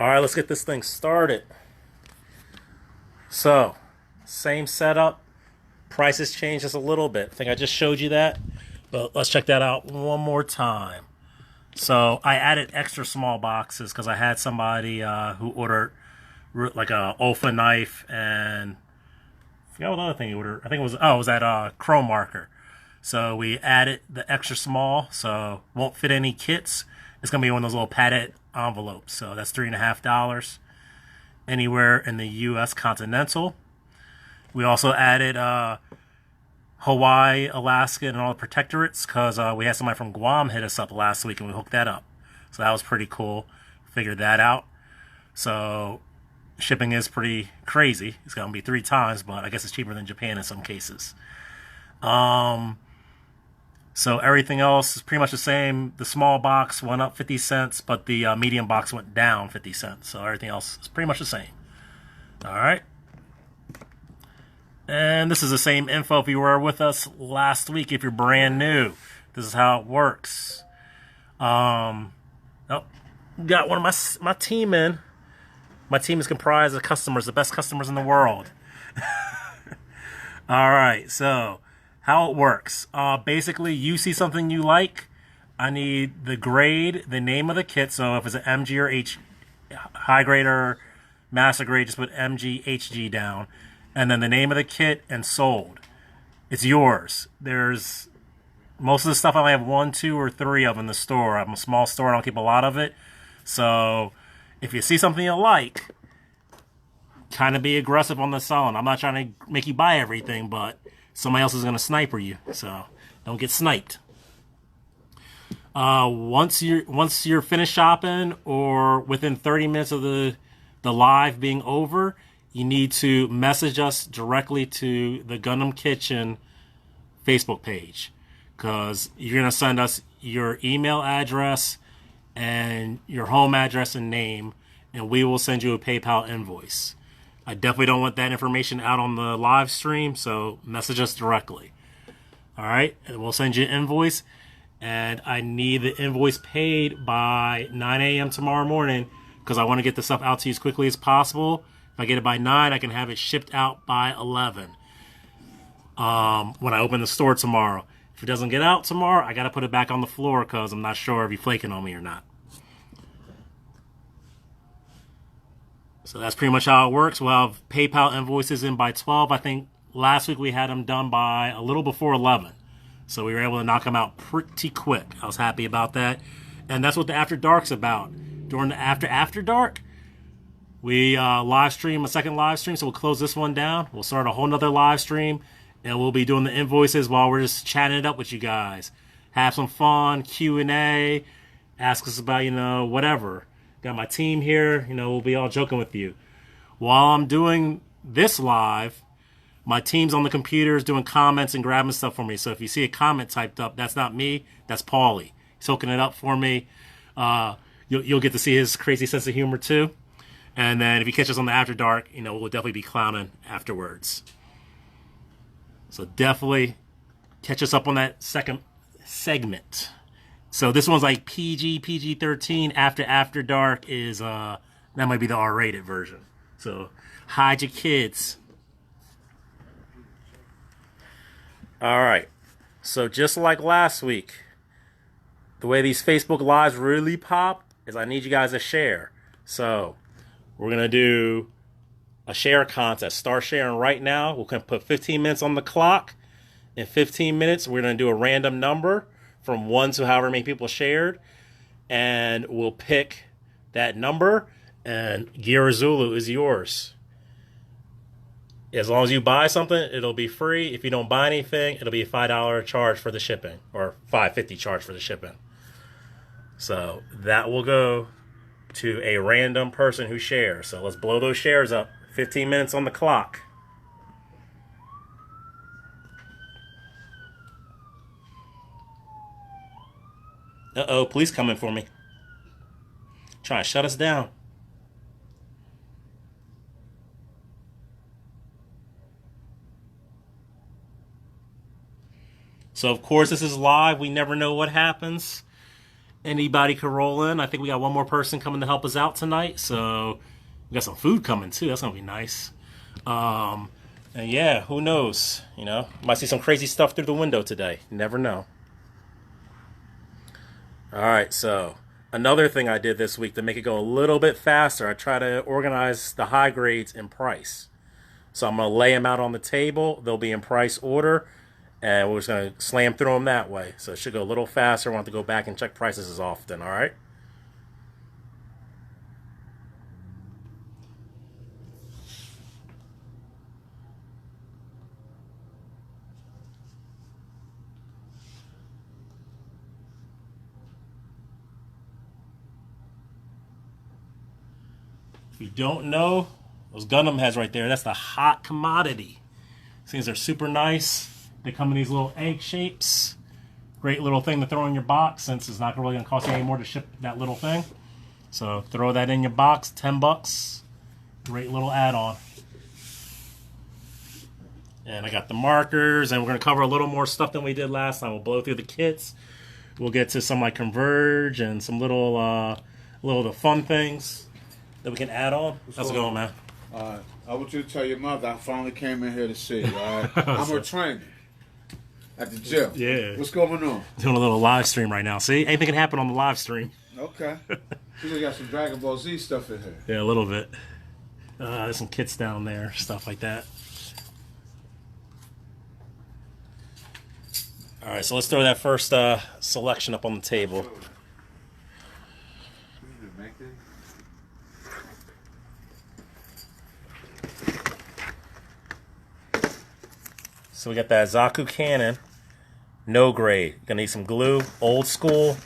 All right, let's get this thing started. So, same setup. Prices changed just a little bit. I think I just showed you that, but let's check that out one more time. So, I added extra small boxes because I had somebody who ordered like a Olfa knife and I forgot what other thing he ordered. I think it was that chrome marker. So we added the extra small, so won't fit any kits. It's gonna be one of those little padded envelopes. So that's $3.50 anywhere in the U.S. continental. We also added Hawaii, Alaska, and all the protectorates because we had somebody from Guam hit us up last week and we hooked that up. So that was pretty cool. Figured that out. So shipping is pretty crazy. It's gonna be 3 times, but I guess it's cheaper than Japan in some cases. So everything else is pretty much the same. The small box went up 50 cents, but the medium box went down 50 cents. So everything else is pretty much the same. All right. And this is the same info if you were with us last week. If you're brand new, this is how it works. Got one of my team in. My team is comprised of customers, the best customers in the world. All right, so how it works. Basically, you see something you like. I need the grade, the name of the kit. So if it's an MG or high grade or master grade, just put MG, HG down. And then the name of the kit and sold. It's yours. There's most of the stuff I only have 1, 2, or 3 of in the store. I'm a small store. I don't keep a lot of it. So if you see something you like, kind of be aggressive on the selling. I'm not trying to make you buy everything, but somebody else is going to sniper you. So don't get sniped. Once you're finished shopping or within 30 minutes of the live being over, you need to message us directly to the Gundam Kitchen Facebook page because you're going to send us your email address and your home address and name, and we will send you a PayPal invoice. I definitely don't want that information out on the live stream, so message us directly. All right, and we'll send you an invoice, and I need the invoice paid by 9 a.m. tomorrow morning because I want to get the stuff out to you as quickly as possible. If I get it by 9, I can have it shipped out by 11 when I open the store tomorrow. If it doesn't get out tomorrow, I got to put it back on the floor because I'm not sure if you're flaking on me or not. So that's pretty much how it works. We'll have PayPal invoices in by 12. I think last week we had them done by a little before 11. So we were able to knock them out pretty quick. I was happy about that. And that's what the After Dark's about. During the After Dark, we live stream a second live stream. So we'll close this one down. We'll start a whole nother live stream. And we'll be doing the invoices while we're just chatting it up with you guys. Have some fun, Q&A, ask us about, whatever. Got my team here, we'll be all joking with you. While I'm doing this live, my team's on the computers doing comments and grabbing stuff for me. So if you see a comment typed up, that's not me, that's Paulie. He's hooking it up for me. You'll get to see his crazy sense of humor too. And then if you catch us on the After Dark, we'll definitely be clowning afterwards. So definitely catch us up on that second segment. So this one's like PG-13. After Dark is, that might be the R-rated version. So hide your kids. All right. So just like last week, the way these Facebook Lives really pop is I need you guys to share. So we're going to do a share contest. Start sharing right now. We're going to put 15 minutes on the clock. In 15 minutes, we're going to do a random number from 1 to however many people shared. And we'll pick that number. And Gira Zulu is yours. As long as you buy something, it'll be free. If you don't buy anything, it'll be a $5 charge for the shipping. Or $5.50 charge for the shipping. So that will go to a random person who shares. So let's blow those shares up. 15 minutes on the clock. Uh-oh, police coming for me. Trying to shut us down. So, of course, this is live. We never know what happens. anybody could roll in. I think we got one more person coming to help us out tonight, so we got some food coming too. That's gonna be nice. And yeah, who knows? You know, might see some crazy stuff through the window today. You never know. All right, so another thing I did this week to make it go a little bit faster, I try to organize the high grades in price. So I'm going to lay them out on the table. They'll be in price order, and we're just going to slam through them that way. So it should go a little faster. I want to go back and check prices as often, all right? If you don't know, those Gundam heads right there, that's the hot commodity. These are super nice. They come in these little egg shapes. Great little thing to throw in your box since it's not really going to cost you any more to ship that little thing. So throw that in your box, 10 bucks. Great little add-on. And I got the markers, and we're going to cover a little more stuff than we did last time. We'll blow through the kits. We'll get to some like Converge and some little the fun things that we can add on. How's it going, man? I want you to tell your mother I finally came in here to see you, all right? I'm her trainer at the gym. Yeah. What's going on? Doing a little live stream right now. See? Anything can happen on the live stream. Okay. You got some Dragon Ball Z stuff in here. Yeah, a little bit. There's some kits down there, stuff like that. All right, so let's throw that first selection up on the table. So we got that Zaku cannon, no grade. Gonna need some glue, old school,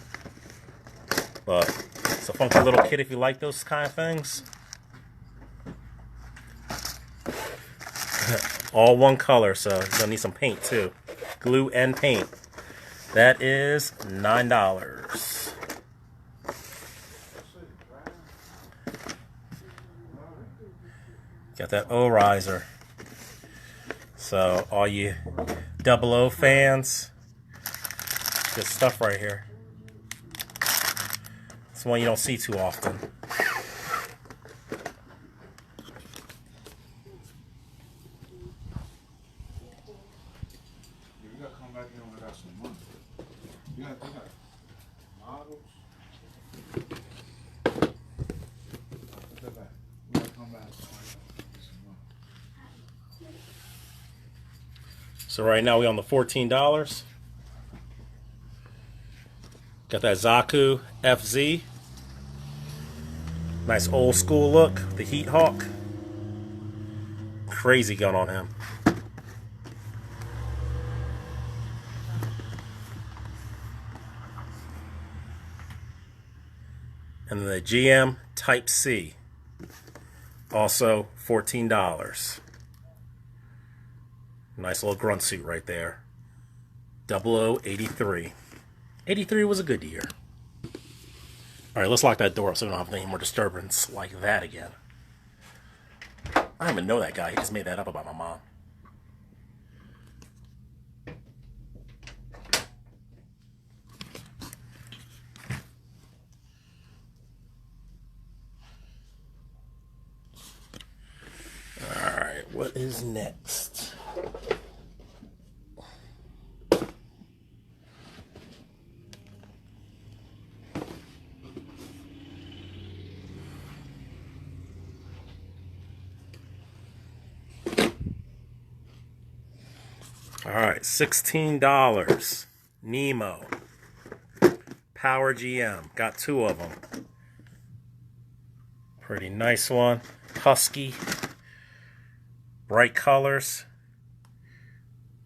but it's a funky little kit if you like those kind of things. All one color, so you're gonna need some paint too. Glue and paint. That is $9. Got that O-riser. So all you 00 fans, good stuff right here. It's one you don't see too often. You gotta come back here when I got some money. You got models. Put that back. We gotta come back. So right now we on the $14. Got that Zaku FZ. Nice old school look. The Heat Hawk. Crazy gun on him. And the GM Type C. Also $14. Nice little grunt suit right there. 0083. 83 was a good year. Alright, let's lock that door so we don't have any more disturbance like that again. I don't even know that guy. He just made that up about my mom. Alright, what is next? Alright, $16. Nemo. Power GM. Got two of them. Pretty nice one. Husky. Bright colors.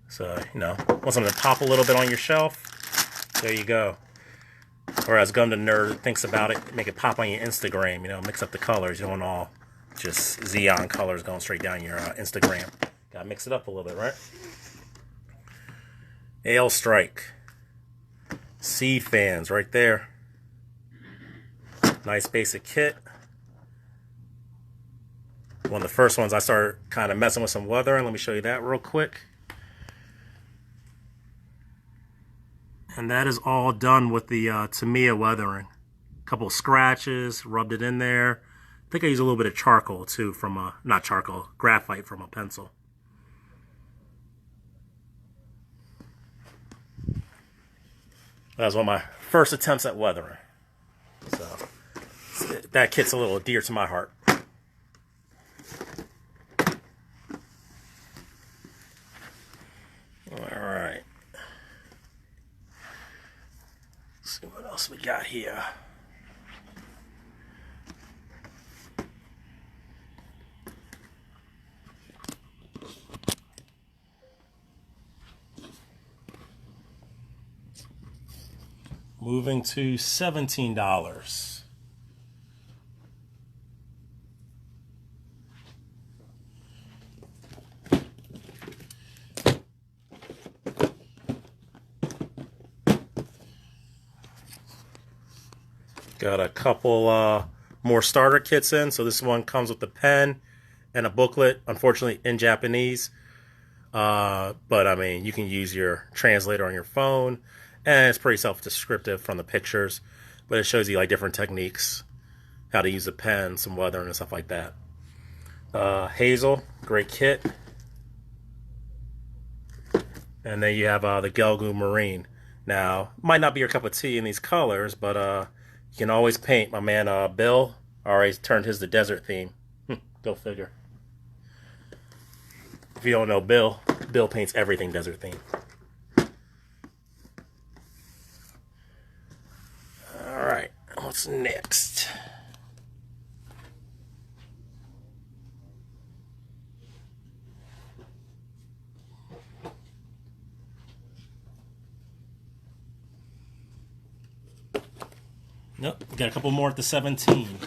So, you know, want something to pop a little bit on your shelf? There you go. Or as Gundam Nerd thinks about it, make it pop on your Instagram. You know, mix up the colors. You don't want all just Xeon colors going straight down your Instagram. Gotta mix it up a little bit, right? Ale Strike. Sea fans right there. Nice basic kit. One of the first ones I started kind of messing with some weather, and let me show you that real quick. And And that is all done with the Tamiya weathering. A couple scratches, rubbed it in there. I think I used a little bit of charcoal too from not charcoal, graphite from a pencil. That was one of my first attempts at weathering. So that kit's a little dear to my heart. Alright. Let's see what else we got here. Moving to $17. Got a couple more starter kits in. So this one comes with a pen and a booklet, unfortunately in Japanese. But I mean, you can use your translator on your phone. And it's pretty self-descriptive from the pictures, but it shows you like different techniques, how to use a pen, some weathering and stuff like that. Hazel, great kit. And then you have the Gelgu Marine. Now, might not be your cup of tea in these colors, but you can always paint. My man Bill already turned his to desert theme. Go figure. If you don't know Bill paints everything desert theme. What's next? Nope, got a couple more at the 17.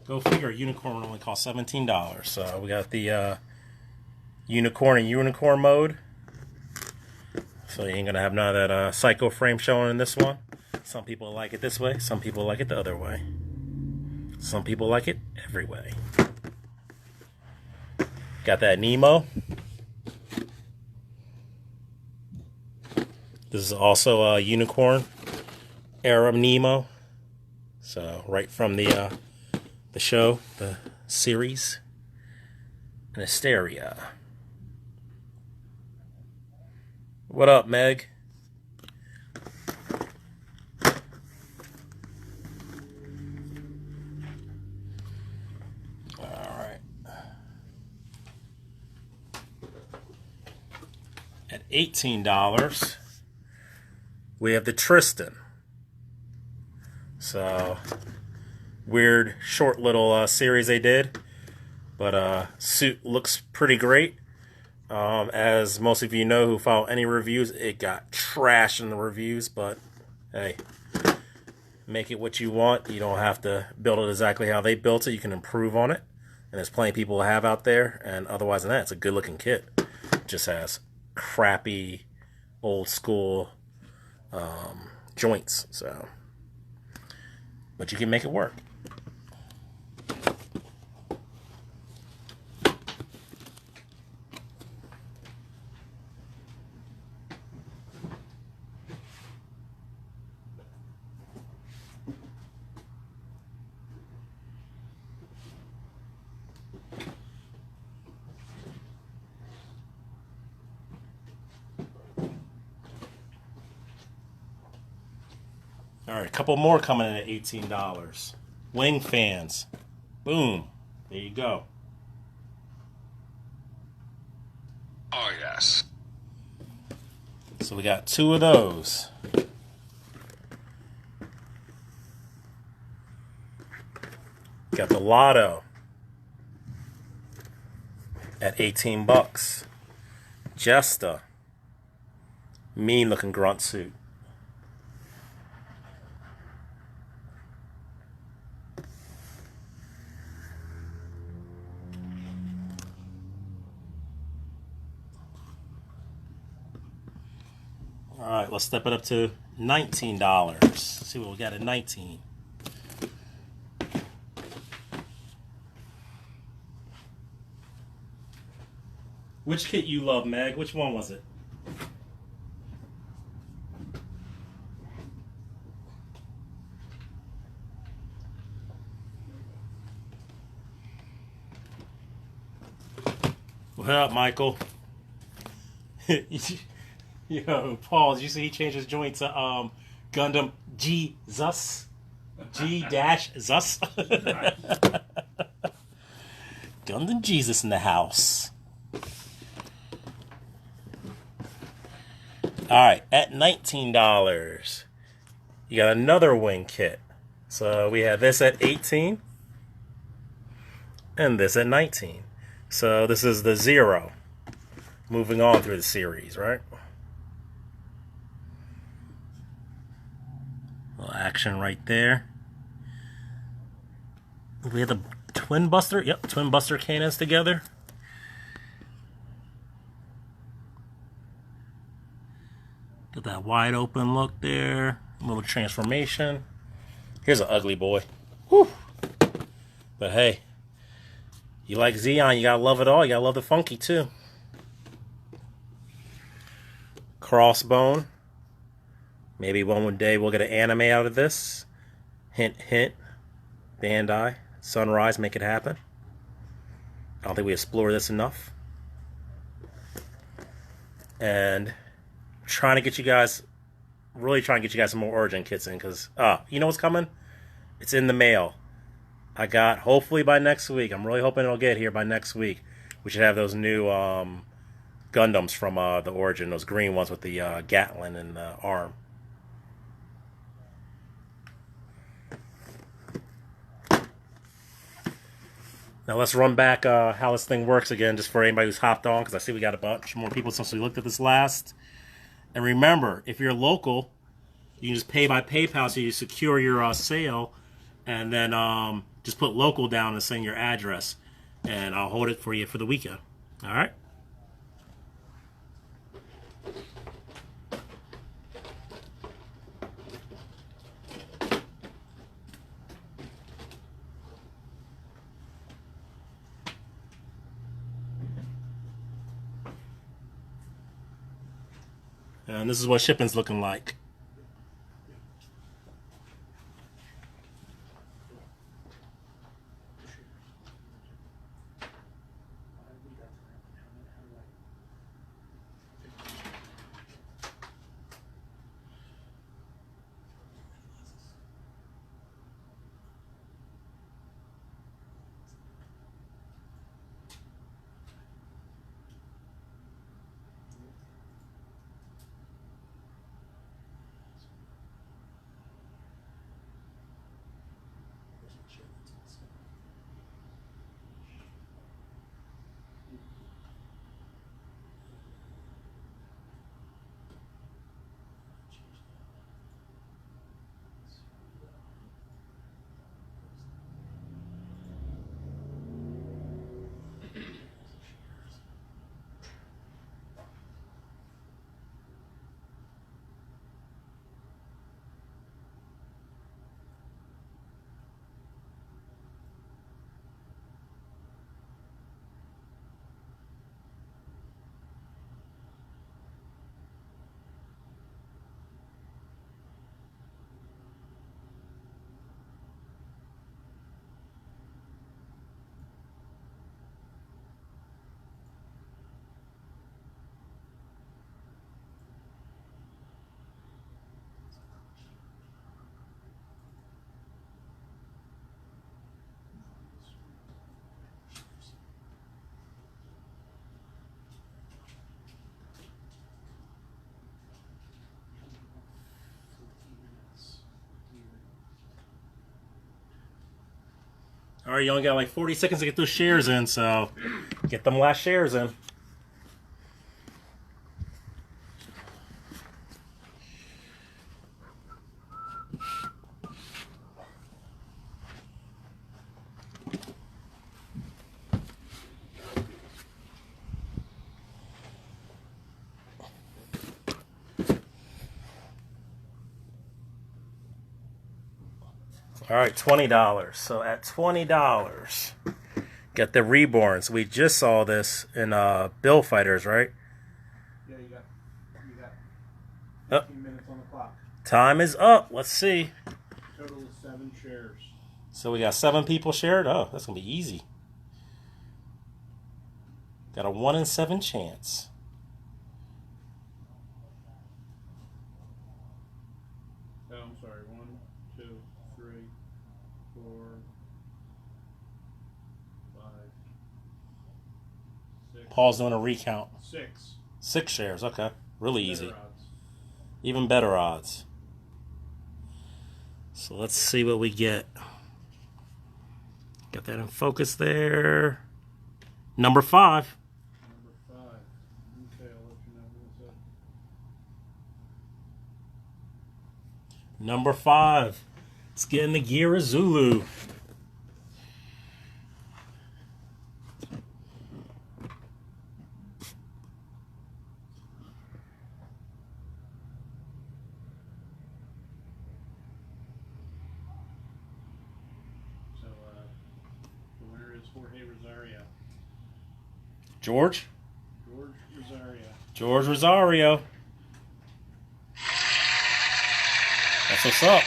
Go figure, a unicorn only costs $17. So we got the unicorn and unicorn mode. So you ain't gonna have none of that psycho frame showing in this one. Some people like it this way, some people like it the other way. Some people like it every way. Got that Nemo. This is also a unicorn era Nemo. So right from the show, the series, and Asteria. What up, Meg? At $18, we have the Tristan. So, weird, short little series they did. But suit looks pretty great. As most of you know who follow any reviews, it got trashed in the reviews. But, hey, make it what you want. You don't have to build it exactly how they built it. You can improve on it. And there's plenty of people to have out there. And otherwise than that, it's a good-looking kit. It just has crappy old school joints, so but you can make it work. All right, a couple more coming in at $18. Wing fans. Boom. There you go. Oh, yes. So we got two of those. Got the Lotto at 18 bucks. Jesta. Mean looking grunt suit. All right, let's step it up to $19. Let's see what we got at 19. Which kit you love, Meg? Which one was it? What up, Michael? Yo, Paul, did you see he changed his joint to Gundam Jesus? G-Zus? Gundam Jesus in the house. Alright, at $19, you got another wing kit. So we have this at $18 and this at $19. So this is the 0. Moving on through the series, right? A little action right there. We have the Twin Buster. Yep, Twin Buster cannons together. Got that wide open look there. A little transformation. Here's an ugly boy. Whew. But hey, you like Zeon, you gotta love it all. You gotta love the funky too. Crossbone. Maybe one day we'll get an anime out of this. Hint, hint. Bandai. Sunrise, make it happen. I don't think we explore this enough. And trying to get you guys, really trying to get you guys some more Origin kits in, because, you know what's coming? It's in the mail. I got, hopefully by next week, I'm really hoping it'll get here by next week. We should have those new Gundams from the Origin, those green ones with the Gatlin and the arm. Now let's run back how this thing works again, just for anybody who's hopped on, because I see we got a bunch more people since we looked at this last. And remember, if you're local, you can just pay by PayPal, so you secure your sale, and then just put local down and send your address, and I'll hold it for you for the weekend. All right? And this is what shipping's looking like. All right, you only got like 40 seconds to get those shares in, so get them last shares in. All right, $20. So at $20, get the Reborns. We just saw this in Bill Fighters, right? Yeah, you got 15 minutes on the clock. Time is up. Let's see. Total is 7 shares. So we got 7 people shared. Oh, that's gonna be easy. Got a 1 in 7 chance. Oh, I'm sorry. 1, 2, 3, 4, 5, 6. Paul's doing a recount. 6. 6 shares. Okay. Really easy. Better odds. Even better odds. So let's see what we get. Got that in focus there. Number 5. Number 5. Okay, I'll let you know who it's at. Number 5. Let's get in the gear of Zulu. So, the winner is Jorge Rosario. George? George Rosario. George Rosario. That's what's up.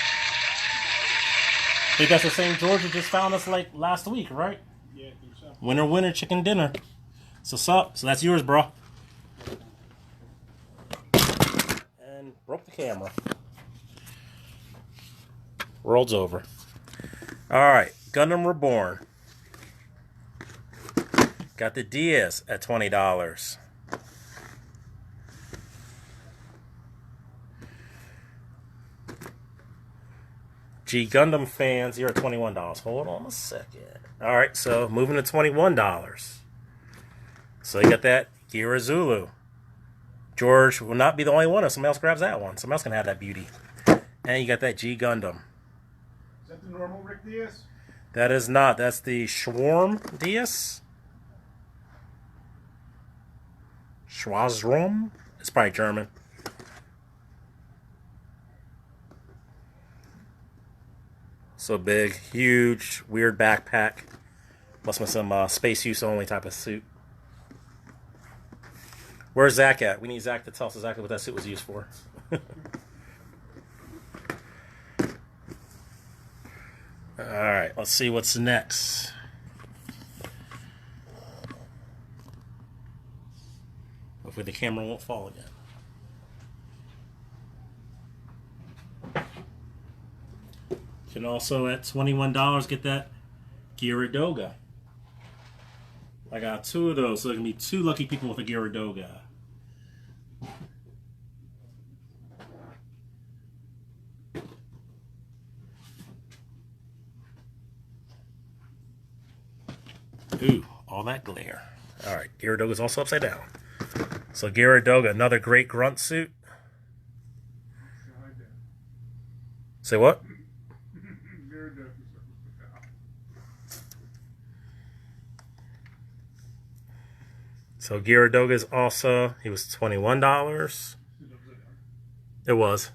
I think that's the same George who just found us like last week, right? Yeah, I think so. Winner, winner, chicken dinner. So what's up? So that's yours, bro. And broke the camera. World's over. All right, Gundam Reborn. Got the DS at $20. G Gundam fans, you're at $21. Hold on a second. All right, so moving to $21. So you got that Gira Zulu. George will not be the only one if somebody else grabs that one. Somebody else can have that beauty. And you got that G Gundam. Is that the normal Rick Diaz? That is not. That's the Schwarm DS. Schwarzrom? It's probably German. So big, huge, weird backpack. Must be some space use only type of suit. Where's Zach at? We need Zach to tell us exactly what that suit was used for. Alright, let's see what's next. Hopefully the camera won't fall again. You can also, at $21, get that Gyaradoga. I got 2 of those, so there can be 2 lucky people with a Gyaradoga. Ooh, all that glare. Alright, Gyaradoga's also upside down. So Gyaradoga, another great grunt suit. Say what? So Gyaradoga is also, he was $21. It was.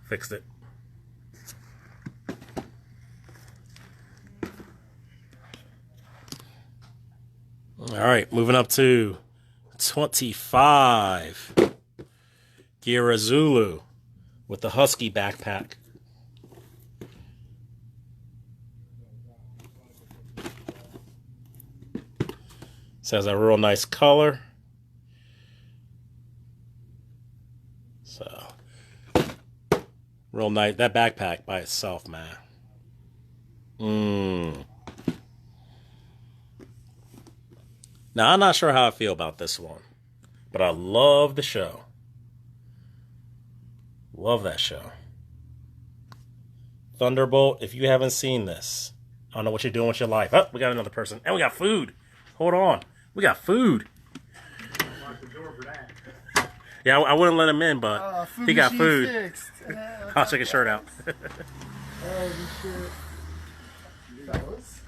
Fixed it. All right, moving up to 25. Gira Zulu with the Husky backpack. This has a real nice color. So, real nice. That backpack by itself, man. Now, I'm not sure how I feel about this one, but I love the show. Love that show. Thunderbolt, if you haven't seen this, I don't know what you're doing with your life. Oh, we got another person. And we got food. Hold on. We got food. Lock the door for that. Yeah, I wouldn't let him in, but he got food. Fixed. I'll check his shirt out. Oh, shit. Fellas.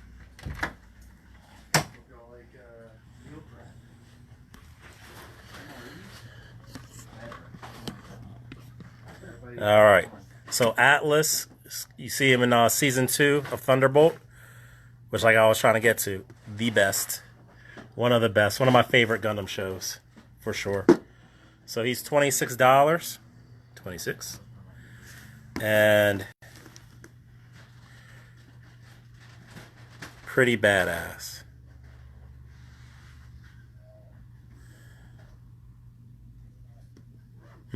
All right. So Atlas, you see him in season 2 of Thunderbolt, which like I was trying to get to, the best. One of the best. One of my favorite Gundam shows, for sure. So he's $26. 26. And pretty badass.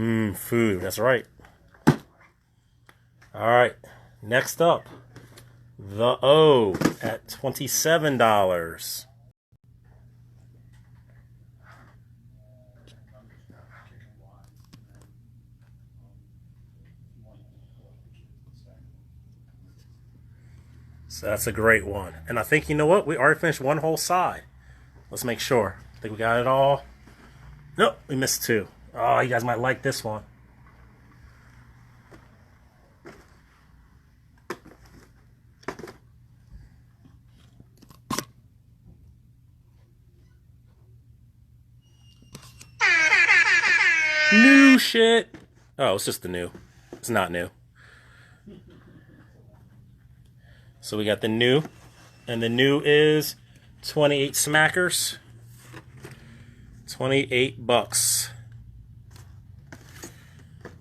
Food. That's right. All right. Next up, the O at $27. So that's a great one. And I think, you know what? We already finished one whole side. Let's make sure. I think we got it all. Nope, we missed two. Oh, you guys might like this one. New shit. Oh, it's just the new. It's not new. So we got the new. And the new is 28 smackers. 28 bucks.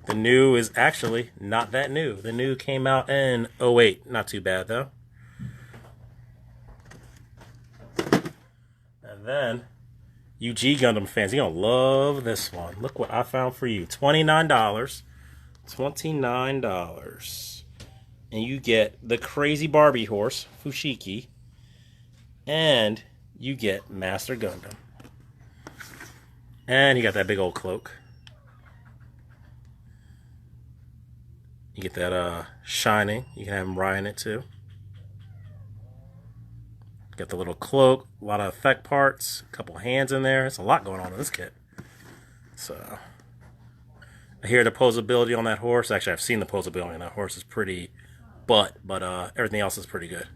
The new is actually not that new. The new came out in 08. Not too bad, though. And then, you G Gundam fans, you're going to love this one. Look what I found for you. $29. $29. And you get the crazy Barbie horse, Fushigi. And you get Master Gundam. And you got that big old cloak. You get that shining. You can have him riding it too. Got the little cloak, a lot of effect parts, a couple hands in there. It's a lot going on in this kit. So, I hear the posability on that horse. Actually, I've seen the posability on that horse. It's pretty but everything else is pretty good.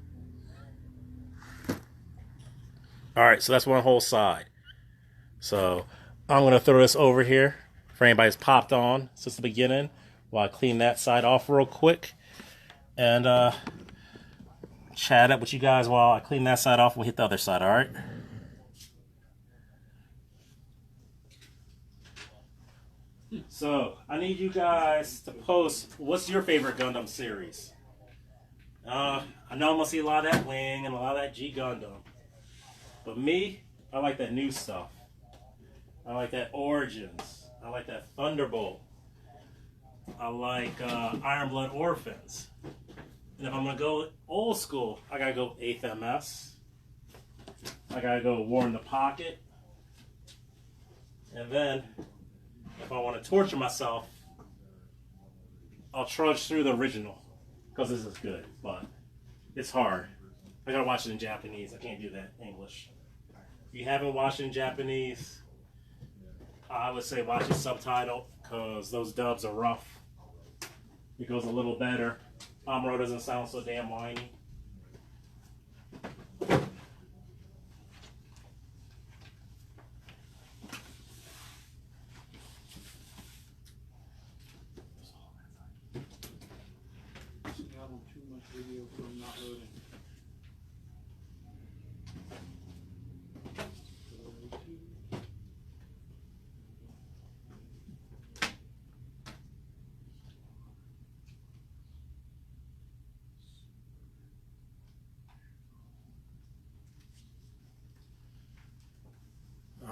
Alright, so that's one whole side. So, I'm going to throw this over here for anybody who's popped on since the beginning while I clean that side off real quick. And, chat up with you guys while I clean that side off. We'll hit the other side, alright? So, I need you guys to post, what's your favorite Gundam series? I know I'm going to see a lot of that Wing and a lot of that G Gundam. But me, I like that new stuff. I like that Origins. I like that Thunderbolt. I like Iron Blood Orphans. And if I'm going to go old school, I got to go 8th MS. I got to go War in the Pocket. And then, if I want to torture myself, I'll trudge through the original. Because this is good, but it's hard. I got to watch it in Japanese. I can't do that in English. If you haven't watched it in Japanese, I would say watch it subtitled. Because those dubs are rough. It goes a little better. Amuro doesn't sound so damn whiny.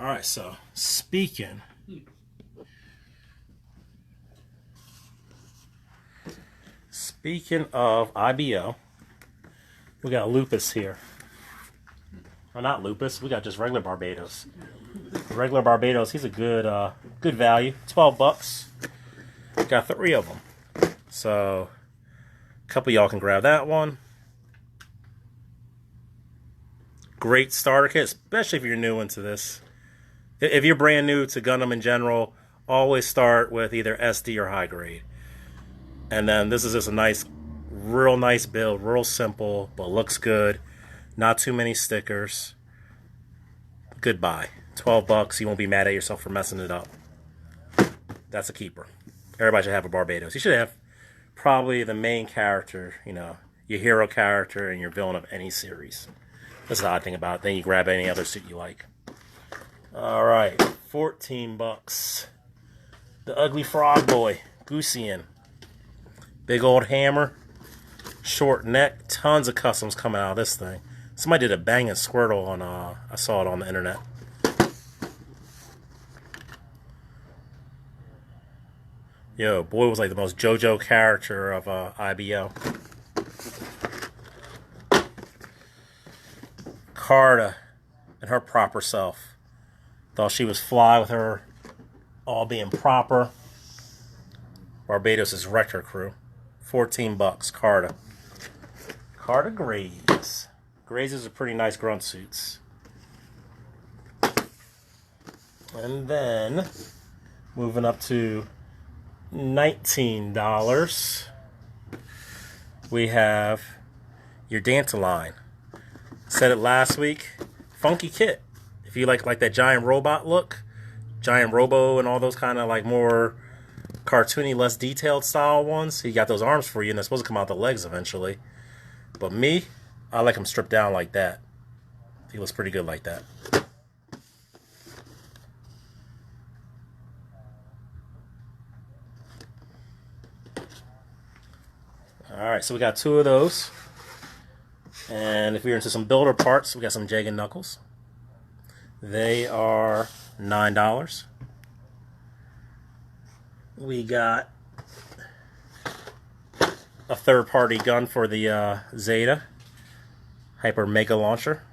Alright, so speaking of IBO, we got Lupus here. Or not Lupus, we got just regular Barbados. Regular Barbados, he's a good good value. 12 bucks. Got 3 of them. So a couple of y'all can grab that one. Great starter kit, especially if you're new into this. If you're brand new to Gundam in general, always start with either SD or high grade. And then this is just a nice, real nice build, real simple, but looks good. Not too many stickers. Goodbye. 12 bucks, you won't be mad at yourself for messing it up. That's a keeper. Everybody should have a Barbados. You should have probably the main character, you know, your hero character and your villain of any series. That's the odd thing about it. Then you grab any other suit you like. Alright, 14 bucks. The Ugly Frog Boy, Gusian. Big old hammer, short neck, tons of customs coming out of this thing. Somebody did a banging Squirtle on, I saw it on the internet. Yo, boy was like the most JoJo character of IBO. Carta and her proper self. Thought she was fly with her all being proper. Barbados' Rector crew. $14. Carta. Carta Grays. Grays are pretty nice grunt suits. And then, moving up to $19, we have your Dantaline. Said it last week. Funky kit. If you like that giant robot look, giant robo and all those kind of like more cartoony, less detailed style ones, he got those arms for you, and they're supposed to come out the legs eventually. But me, I like him stripped down like that. He looks pretty good like that. Alright, so we got 2 of those. And if you're into some builder parts, we got some Jag and Knuckles. They are $9. We got a third-party gun for the Zeta Hyper Mega Launcher.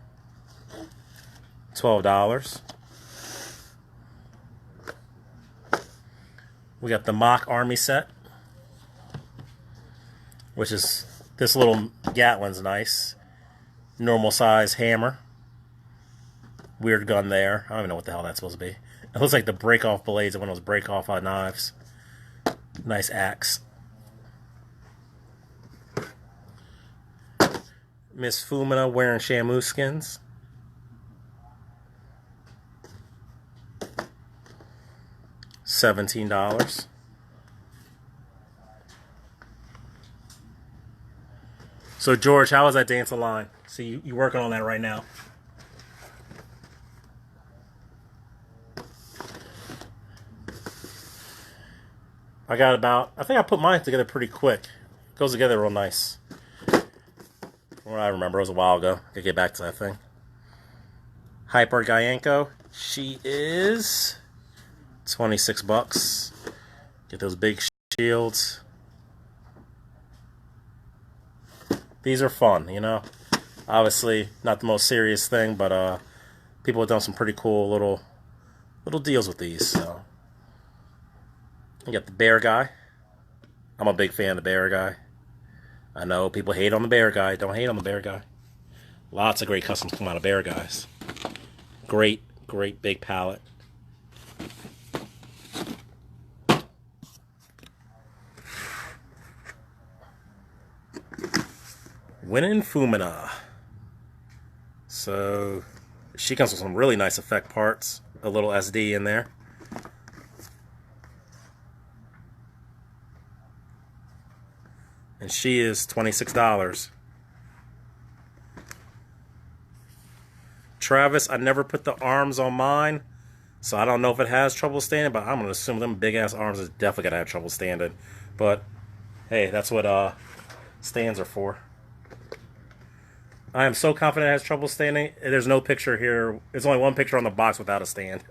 $12. We got the Mock Army set, which is this little Gatlin's nice. Normal size hammer. Weird gun there. I don't even know what the hell that's supposed to be. It looks like the break-off blades of one of those break-off knives. Nice axe. Miss Fumina wearing Shamu skins. $17. So George, how was that Dantaline? So you working on that right now? I think I put mine together pretty quick. It goes together real nice. From what I remember, it was a while ago. Gotta get back to that thing. Hyper Gyanko. She is $26. Get those big shields. These are fun, you know. Obviously, not the most serious thing, but people have done some pretty cool little deals with these. So, you got the bear guy. I'm a big fan of the bear guy. I know people hate on the bear guy. Don't hate on the bear guy. Lots of great customs come out of bear guys. Great big palette. Winning Fumina. So she comes with some really nice effect parts. A little SD in there. And she is $26. Travis, I never put the arms on mine, so I don't know if it has trouble standing, but I'm going to assume them big-ass arms is definitely going to have trouble standing. But, hey, that's what stands are for. I am so confident it has trouble standing. There's no picture here. There's only one picture on the box without a stand.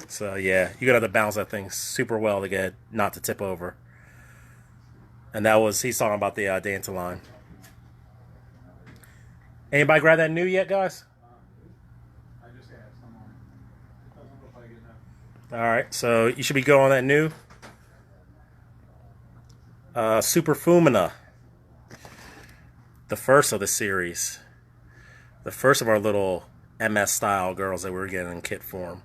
So, yeah, you're going to have to balance that thing super well to get it not to tip over. And he's talking about the Dantaline. Anybody grab that new yet, guys? I just asked. I'm on it. Doesn't look like it now. Alright, so you should be going on that new. Super Fumina. The first of the series. The first of our little MS style girls that we were getting in kit form.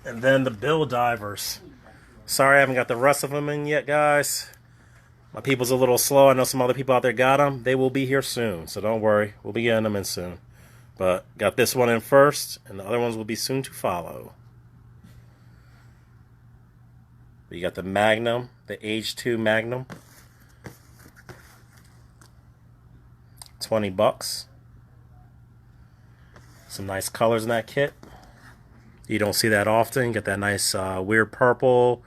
And then the Bill Divers. Sorry I haven't got the rest of them in yet, guys. My people's a little slow. I know some other people out there got them. They will be here soon, so don't worry. We'll be getting them in soon. But got this one in first, and the other ones will be soon to follow. You got the Magnum, the Age 2 Magnum. $20. Some nice colors in that kit. You don't see that often. Get that nice weird purple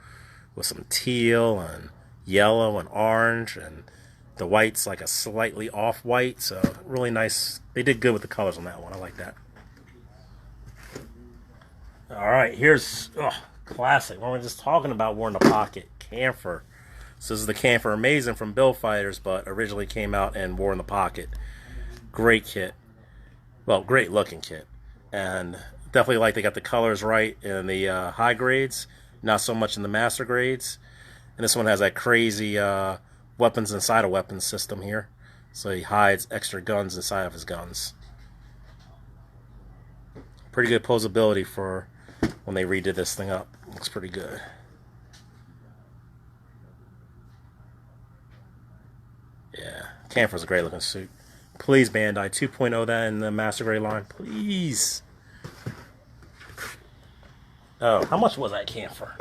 with some teal and yellow and orange and The white's like a slightly off white, so really nice. They did good with the colors on that one. I like that. All right, here's classic. What we're just talking about, War in the Pocket, Camphor. So this is the Camphor Amazing from Bill Fighters, but originally came out in War in the Pocket. Great kit. Well, great looking kit. And definitely like they got the colors right in the high grades, not so much in the master grades. And this one has that crazy weapons inside a weapons system here. So he hides extra guns inside of his guns. Pretty good posability for when they redid this thing up. Looks pretty good. Yeah, Camphor's a great looking suit. Please, Bandai, 2.0 that in the Master Grade line. Please. Oh, how much was that Camphor?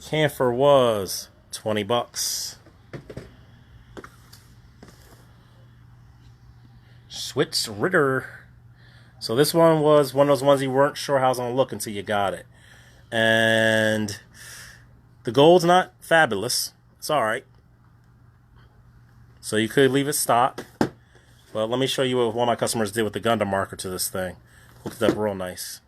Camphor was $20. Switz Ritter. So this one was one of those ones you weren't sure how it was going to look until you got it. And the gold's not fabulous. It's alright. So you could leave it stock. But let me show you what one of my customers did with the Gundam marker to this thing. Hooked it up real nice.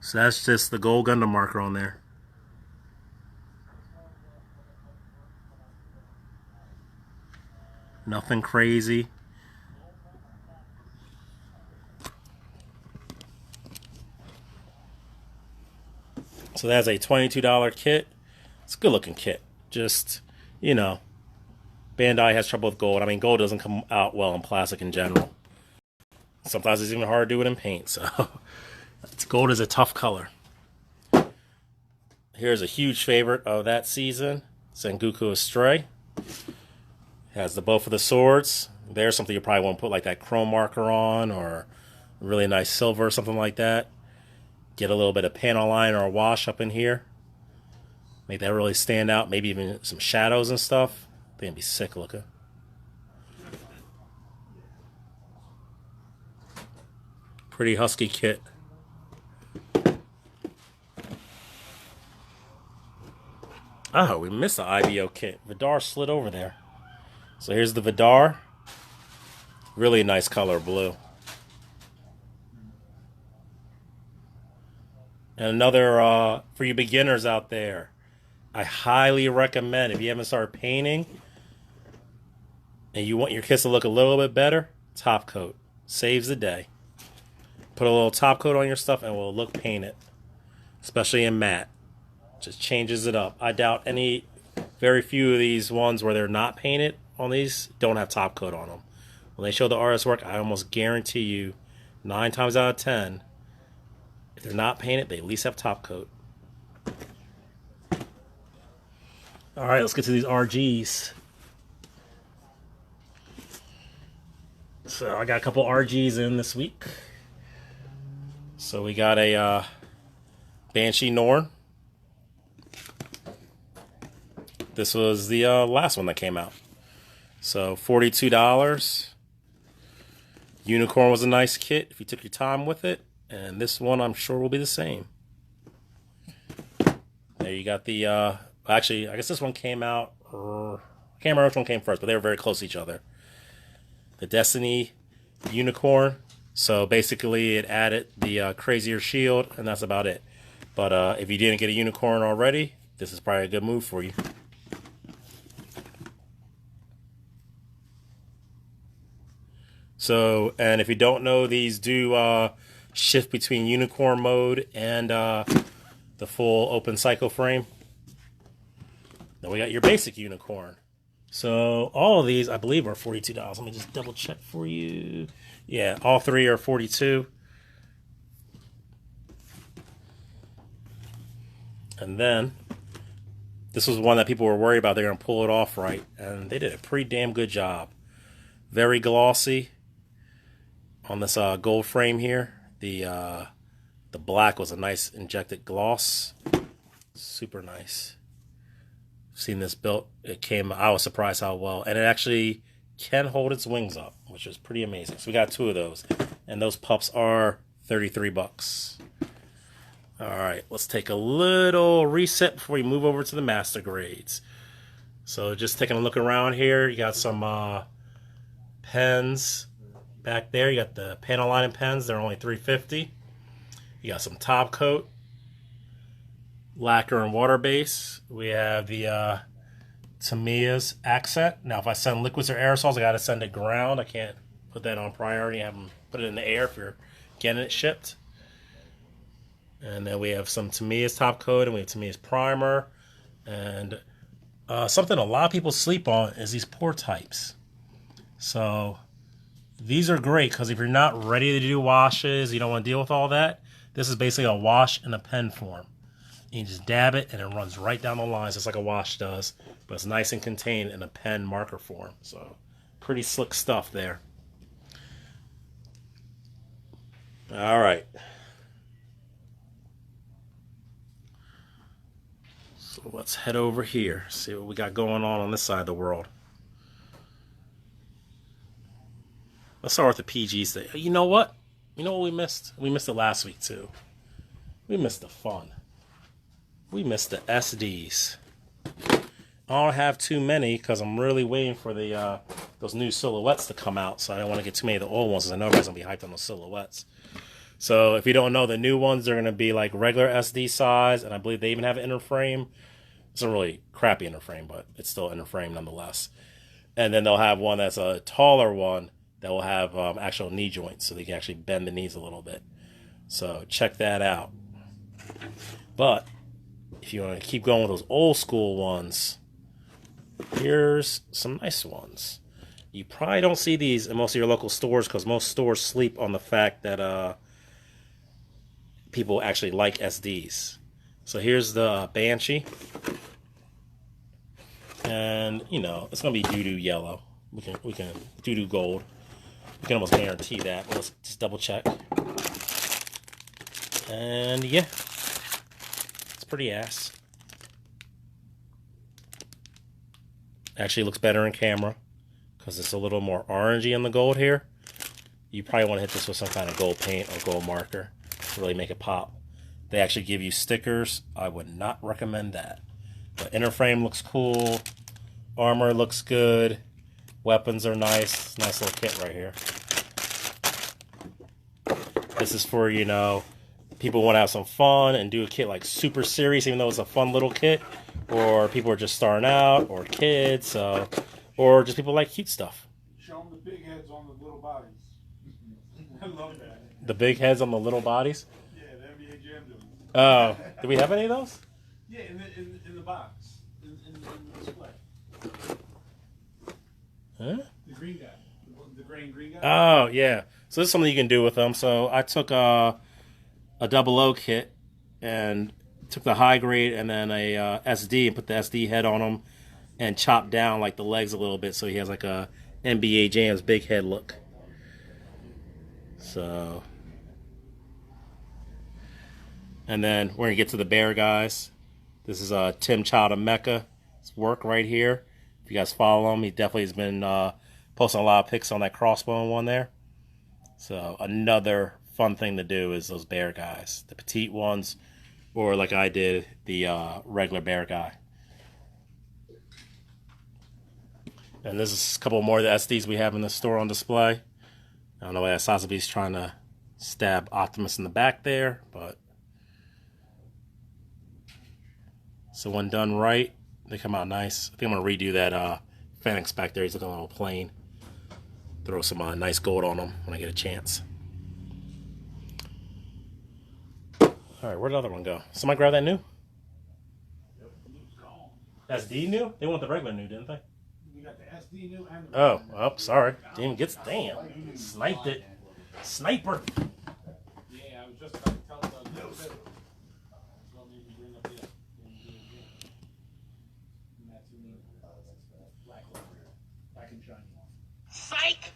So that's just the gold Gundam marker on there. Nothing crazy. So that's a $22 kit. It's a good looking kit. Just, you know, Bandai has trouble with gold. I mean, gold doesn't come out well in plastic in general. Sometimes it's even hard to do it in paint. So gold is a tough color. Here's a huge favorite of that season, Sengoku Astray. Has the both of the swords. There's something you probably want to put like that chrome marker on, or a really nice silver or something like that. Get a little bit of panel line or a wash up in here. Make that really stand out. Maybe even some shadows and stuff. I think it'd be sick looking. Pretty husky kit. Oh, we missed the IBO kit. Vidar slid over there. So here's the Vidar. Really nice color blue. And another, for you beginners out there, I highly recommend, if you haven't started painting and you want your kits to look a little bit better, top coat. Saves the day. Put a little top coat on your stuff and it will look painted. Especially in matte. Just changes it up. I doubt very few of these ones where they're not painted on these don't have top coat on them. When they show the artist work, I almost guarantee you 9 times out of 10, if they're not painted, they at least have top coat. All right, let's get to these RGs. So I got a couple RGs in this week. So we got a Banshee Norn. This was the last one that came out. So $42. Unicorn was a nice kit if you took your time with it. And this one I'm sure will be the same. There you got the, actually, I guess this one came out, I can't remember which one came first, but they were very close to each other. The Destiny Unicorn. So basically it added the crazier shield, and that's about it. But if you didn't get a Unicorn already, this is probably a good move for you. So, and if you don't know, these do shift between Unicorn mode and the full open cycle frame. Then we got your basic Unicorn. So all of these, I believe, are $42. Let me just double check for you. Yeah, all three are $42. And then this was one that people were worried about. They're going to pull it off right, and they did a pretty damn good job. Very glossy on this gold frame here. The black was a nice injected gloss. Super nice. Seen this built. I was surprised how well. And it actually can hold its wings up, which is pretty amazing. So we got 2 of those. And those pups are $33. Alright, let's take a little reset before we move over to the master grades. So just taking a look around here, you got some pens back there. You got the panel lining pens. They're only $3.50. You got some top coat, lacquer and water base. We have the Tamiya's accent. Now, if I send liquids or aerosols, I got to send it ground. I can't put that on priority. Have them put it in the air if you're getting it shipped. And then we have some Tamiya's top coat, and we have Tamiya's primer. And something a lot of people sleep on is these pour types. So these are great because if you're not ready to do washes, you don't want to deal with all that, this is basically a wash in a pen form. You just dab it and it runs right down the lines just like a wash does, but it's nice and contained in a pen marker form. So pretty slick stuff there. All right. So let's head over here, see what we got going on this side of the world. Let's start with the PGs thing. You know what? You know what we missed? We missed it last week too. We missed the fun. We missed the SDs. I don't have too many because I'm really waiting for the those new silhouettes to come out. So I don't want to get too many of the old ones because I know everybody's going to be hyped on those silhouettes. So if you don't know, the new ones, they're going to be like regular SD size. And I believe they even have an inner frame. It's a really crappy inner frame, but it's still inner frame nonetheless. And then they'll have one that's a taller one that will have actual knee joints so they can actually bend the knees a little bit. So check that out. But if you want to keep going with those old school ones, here's some nice ones. You probably don't see these in most of your local stores because most stores sleep on the fact that people actually like SDs. So here's the Banshee. And, you know, it's going to be doo-doo yellow. We can doo-doo gold. We can almost guarantee that. Let's just double check. And yeah, it's pretty ass. Actually looks better in camera because it's a little more orangey on the gold here. You probably want to hit this with some kind of gold paint or gold marker to really make it pop. They actually give you stickers. I would not recommend that. The inner frame looks cool. Armor looks good. Weapons are nice. Nice little kit right here. This is for, you know, people want to have some fun and do a kit like super serious, even though it's a fun little kit. Or people are just starting out, or kids, or just people like cute stuff. Show them the big heads on the little bodies. I love that. The big heads on the little bodies? Yeah, the NBA Jam doing. Oh, do we have any of those? Yeah, in the box. In the display. Huh? The green guy. The gray and green guy. Oh, yeah. So this is something you can do with them. So I took a 00 kit and took the high grade and then a SD and put the SD head on him and chopped down like the legs a little bit so he has like a NBA Jam's big head look. So, and then we're gonna get to the bear guys. This is Tim Child of Mecca. It's work right here. If you guys follow him, he definitely has been posting a lot of pics on that crossbone one there. So another fun thing to do is those bear guys, the petite ones, or like I did, the regular bear guy. And this is a couple more of the SDs we have in the store on display. I don't know why Sasabi's trying to stab Optimus in the back there, but so when done right, they come out nice. I think I'm gonna redo that Fennec back there. He's looking a little plain. Throw some nice gold on him when I get a chance. All right, where'd the other one go? Somebody grab that new? Yep, it's gone. SD new? They want the regular new, didn't they? You got the SD new and the Oh, sorry. Didn't even get damn. Sniped it. Sniper. Yeah, I was just about to tell them no. Don't need to bring up yet. And that's in the black and shiny one. Psych!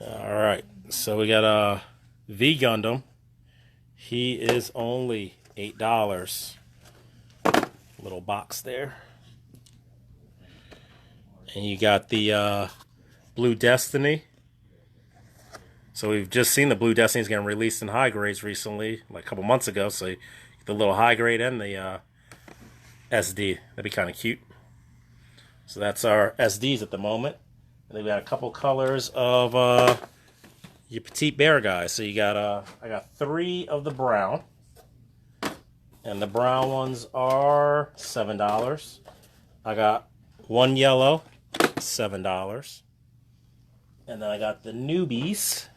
All right. So we got V Gundam. He is only $8. Little box there. And you got the Blue Destiny. So we've just seen the Blue Destiny's getting released in high grades recently, like a couple months ago. So the little high grade and the SD. That'd be kind of cute. So that's our SDs at the moment. And then we got a couple colors of your petite bear guys. So you got I got 3 of the brown. And the brown ones are $7. I got 1 yellow, $7. And then I got the newbies,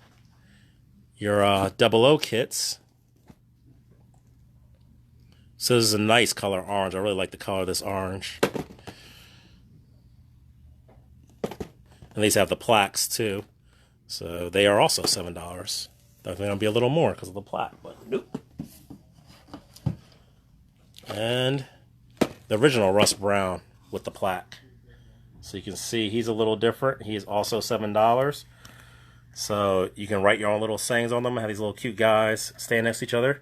your 00 kits. So this is a nice color orange. I really like the color of this orange. And these have the plaques too. So they are also $7. Thought they were going to be a little more because of the plaque, but nope. And the original Rust Brown with the plaque. So you can see he's a little different. He's also $7. So you can write your own little sayings on them. Have these little cute guys stand next to each other.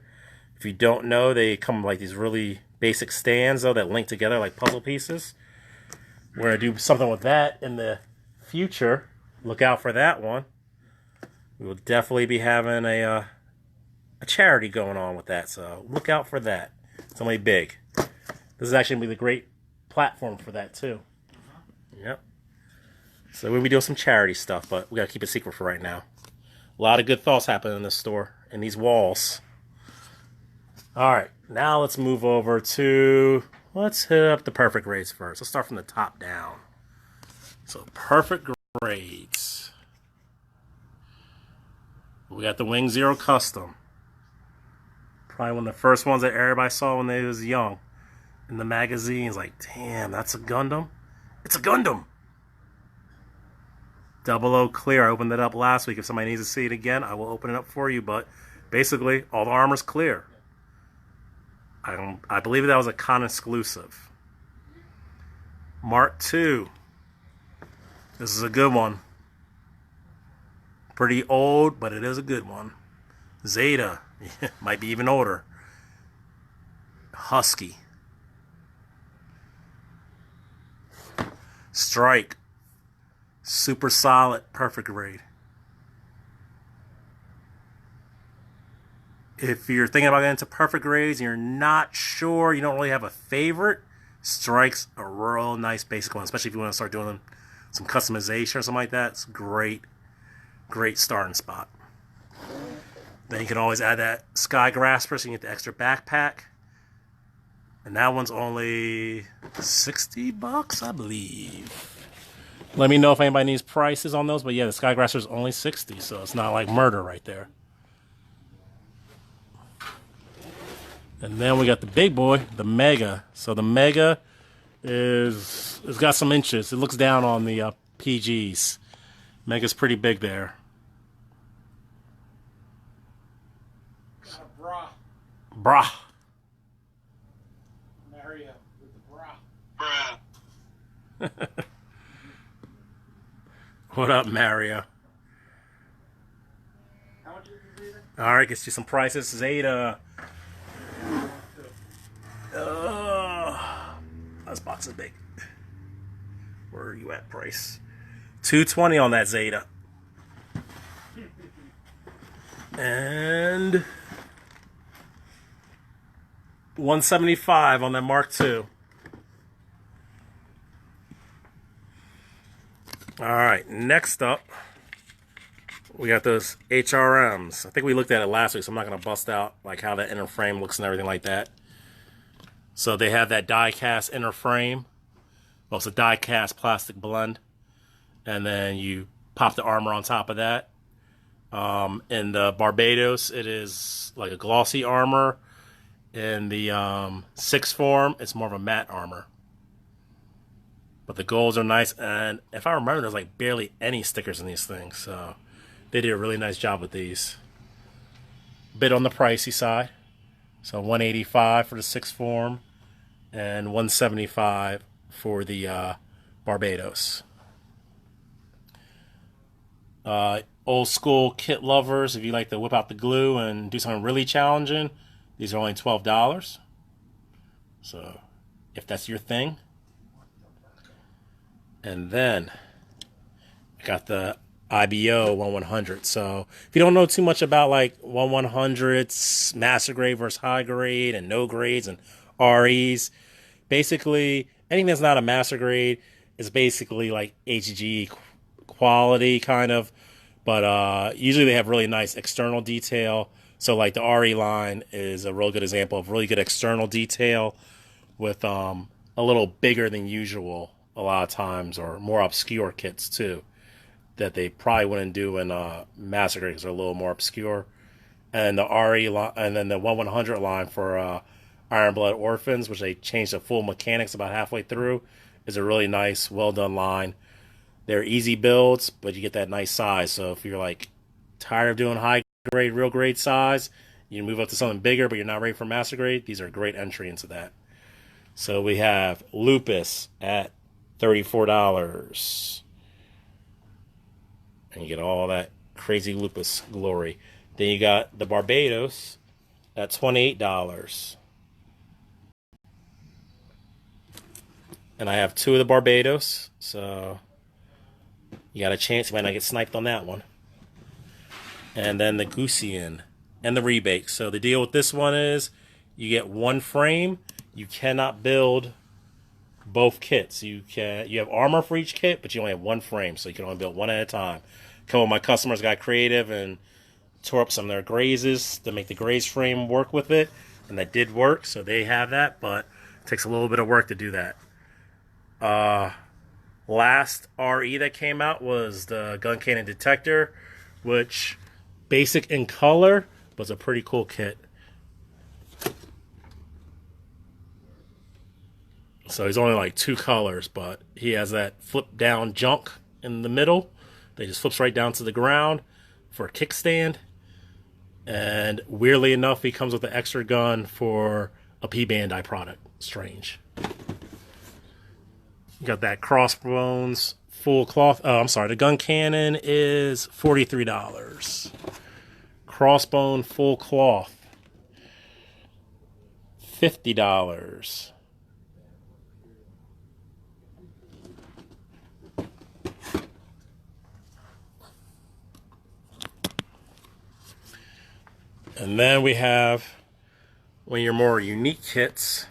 If you don't know, they come like these really basic stands though that link together like puzzle pieces. We're going to do something with that in the future. Look out for that one. We will definitely be having a charity going on with that. So look out for that. It's only big. This is actually going to be the great platform for that too. Yep. So we'll be doing some charity stuff, but we got to keep it secret for right now. A lot of good thoughts happen in this store, in these walls. All right, now let's move over to, let's hit up the perfect grades first. Let's start from the top down. So perfect grades. We got the Wing Zero Custom. Probably one of the first ones that everybody saw when they was young. In the magazines, like, damn, that's a Gundam? It's a Gundam! 00 clear. I opened it up last week. If somebody needs to see it again, I will open it up for you. But basically, all the armor's clear. I believe that was a con exclusive. Mark II. This is a good one. Pretty old, but it is a good one. Zeta. Might be even older. Husky. Strike. Super solid, perfect grade. If you're thinking about getting into perfect grades and you're not sure, you don't really have a favorite, Strike's a real nice basic one, especially if you want to start doing some customization or something like that. It's great, great starting spot. Then you can always add that Sky Grasper so you can get the extra backpack. And that one's only $60, I believe. Let me know if anybody needs prices on those. But yeah, the Sky Grasper is only $60, so it's not like murder right there. And then we got the big boy, the Mega. So the Mega it's got some inches. It looks down on the PGs. Mega's pretty big there. Got a bra. Brah. Mario with the bra. Bruh. What up, Mario? How much is this even? All right, get you some prices. Zeta. This box is big. Where are you at, price? $220 on that Zeta. And $175 on that Mark II. All right, next up, we got those HRMs. I think we looked at it last week, so I'm not going to bust out like how that inner frame looks and everything like that. So they have that die-cast inner frame. Well, it's a die-cast plastic blend. And then you pop the armor on top of that. In the Barbados, it is like a glossy armor. In the 6 form, it's more of a matte armor. But the golds are nice. And if I remember, there's like barely any stickers in these things. So they did a really nice job with these. Bit on the pricey side. So $185 for the 6 form and $175 for the Barbados. Old school kit lovers, if you like to whip out the glue and do something really challenging, these are only $12. So if that's your thing. And then I got the IBO 1100. So if you don't know too much about like 1100s, master grade versus high grade and no grades and REs, basically anything that's not a master grade It's basically like HG quality kind of, but usually they have really nice external detail. So like the RE line is a real good example of really good external detail with a little bigger than usual a lot of times, or more obscure kits too that they probably wouldn't do in Massacre because they're a little more obscure. And the RE line, and then the 1/100 line for Iron Blood Orphans, which they changed the full mechanics about halfway through, is a really nice, well done line. They're easy builds, but you get that nice size. So if you're like tired of doing high grade, real grade size, you move up to something bigger, but you're not ready for master grade. These are a great entry into that. So we have Lupus at $34. And you get all that crazy Lupus glory. Then you got the Barbados at $28. And I have 2 of the Barbados, so you got a chance you might not get sniped on that one. And then the Gusian and the rebate. So the deal with this one is you get 1 frame. You cannot build both kits. You have armor for each kit, but you only have 1 frame, so you can only build 1 at a time. A couple of my customers got creative and tore up some of their grazes to make the graze frame work with it, and that did work, so they have that, but it takes a little bit of work to do that. Last RE that came out was the Gun Cannon Detector, which basic in color was a pretty cool kit. So he's only like 2 colors, but he has that flip down junk in the middle that just flips right down to the ground for a kickstand. And weirdly enough, he comes with an extra gun for a P-Bandai product. Strange. You got that crossbones full cloth. Oh, I'm sorry. The gun cannon is $43. Crossbone full cloth, $50. And then we have one of your more unique kits.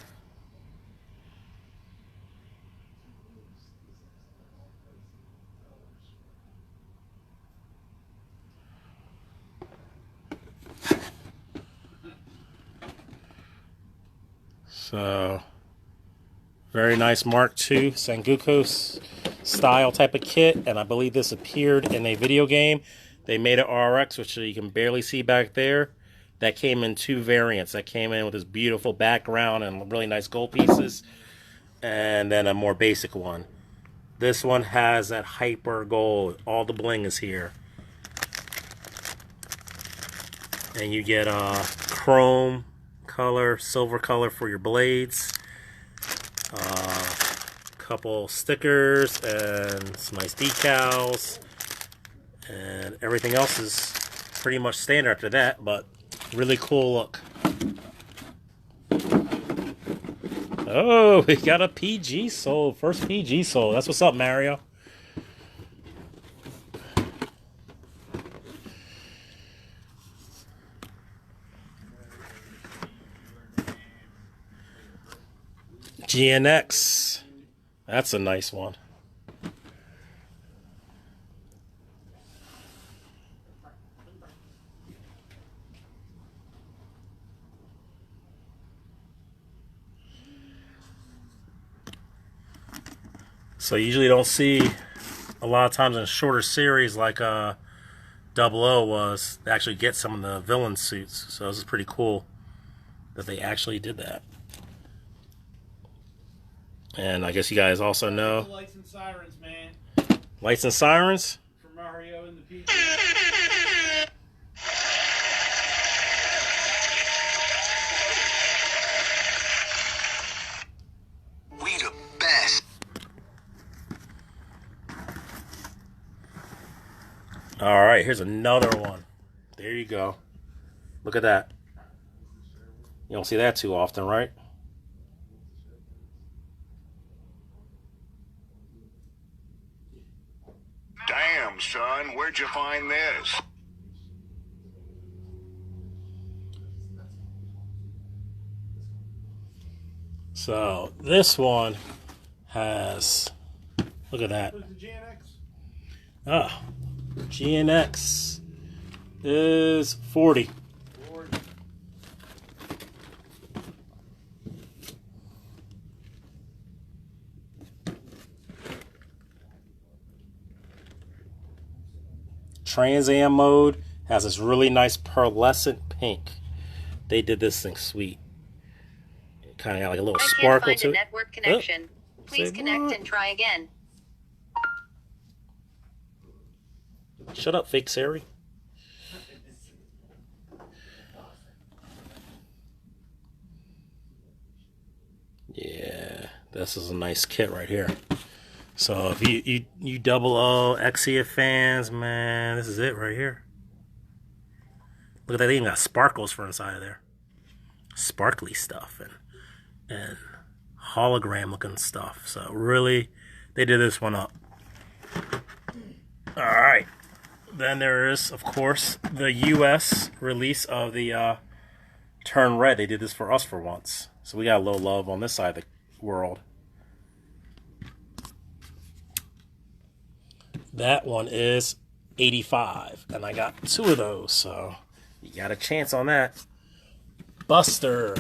So, very nice Mark II Sengoku style type of kit, and I believe this appeared in a video game. They made it RX, which you can barely see back there. That came in 2 variants. That came in with this beautiful background and really nice gold pieces, and then a more basic one. This one has that hyper gold. All the bling is here. And you get a chrome color, silver color for your blades. Couple stickers and some nice decals. And everything else is pretty much standard after that, but really cool look. Oh, we got a PG soul. First PG soul. That's what's up, Mario. GNX. That's a nice one. So you usually don't see a lot of times in a shorter series like 00 was, they actually get some of the villain suits. So this is pretty cool that they actually did that. And I guess you guys also know Lights and sirens, man. Lights and Sirens. For Mario and the people. We the best. All right, here's another one. There you go. Look at that. You don't see that too often, right? Damn, son, where'd you find this? So this one has Look at that. What's the GNX? Ah, GNX is 40. Trans Am mode has this really nice pearlescent pink. They did this thing sweet. Kind of got like a little sparkle to it. I can't find a network connection. Please say connect what? and try again. Shut up, fake Siri. Yeah, this is a nice kit right here. So if you double O Exia fans, man, this is it right here. Look at that, they even got sparkles for inside of there. Sparkly stuff and hologram looking stuff. So really, they did this one up. Alright. Then there is, of course, the US release of the Turn Red. They did this for us for once. So we got a little love on this side of the world. That one is 85. And I got 2 of those, so you got a chance on that. Buster.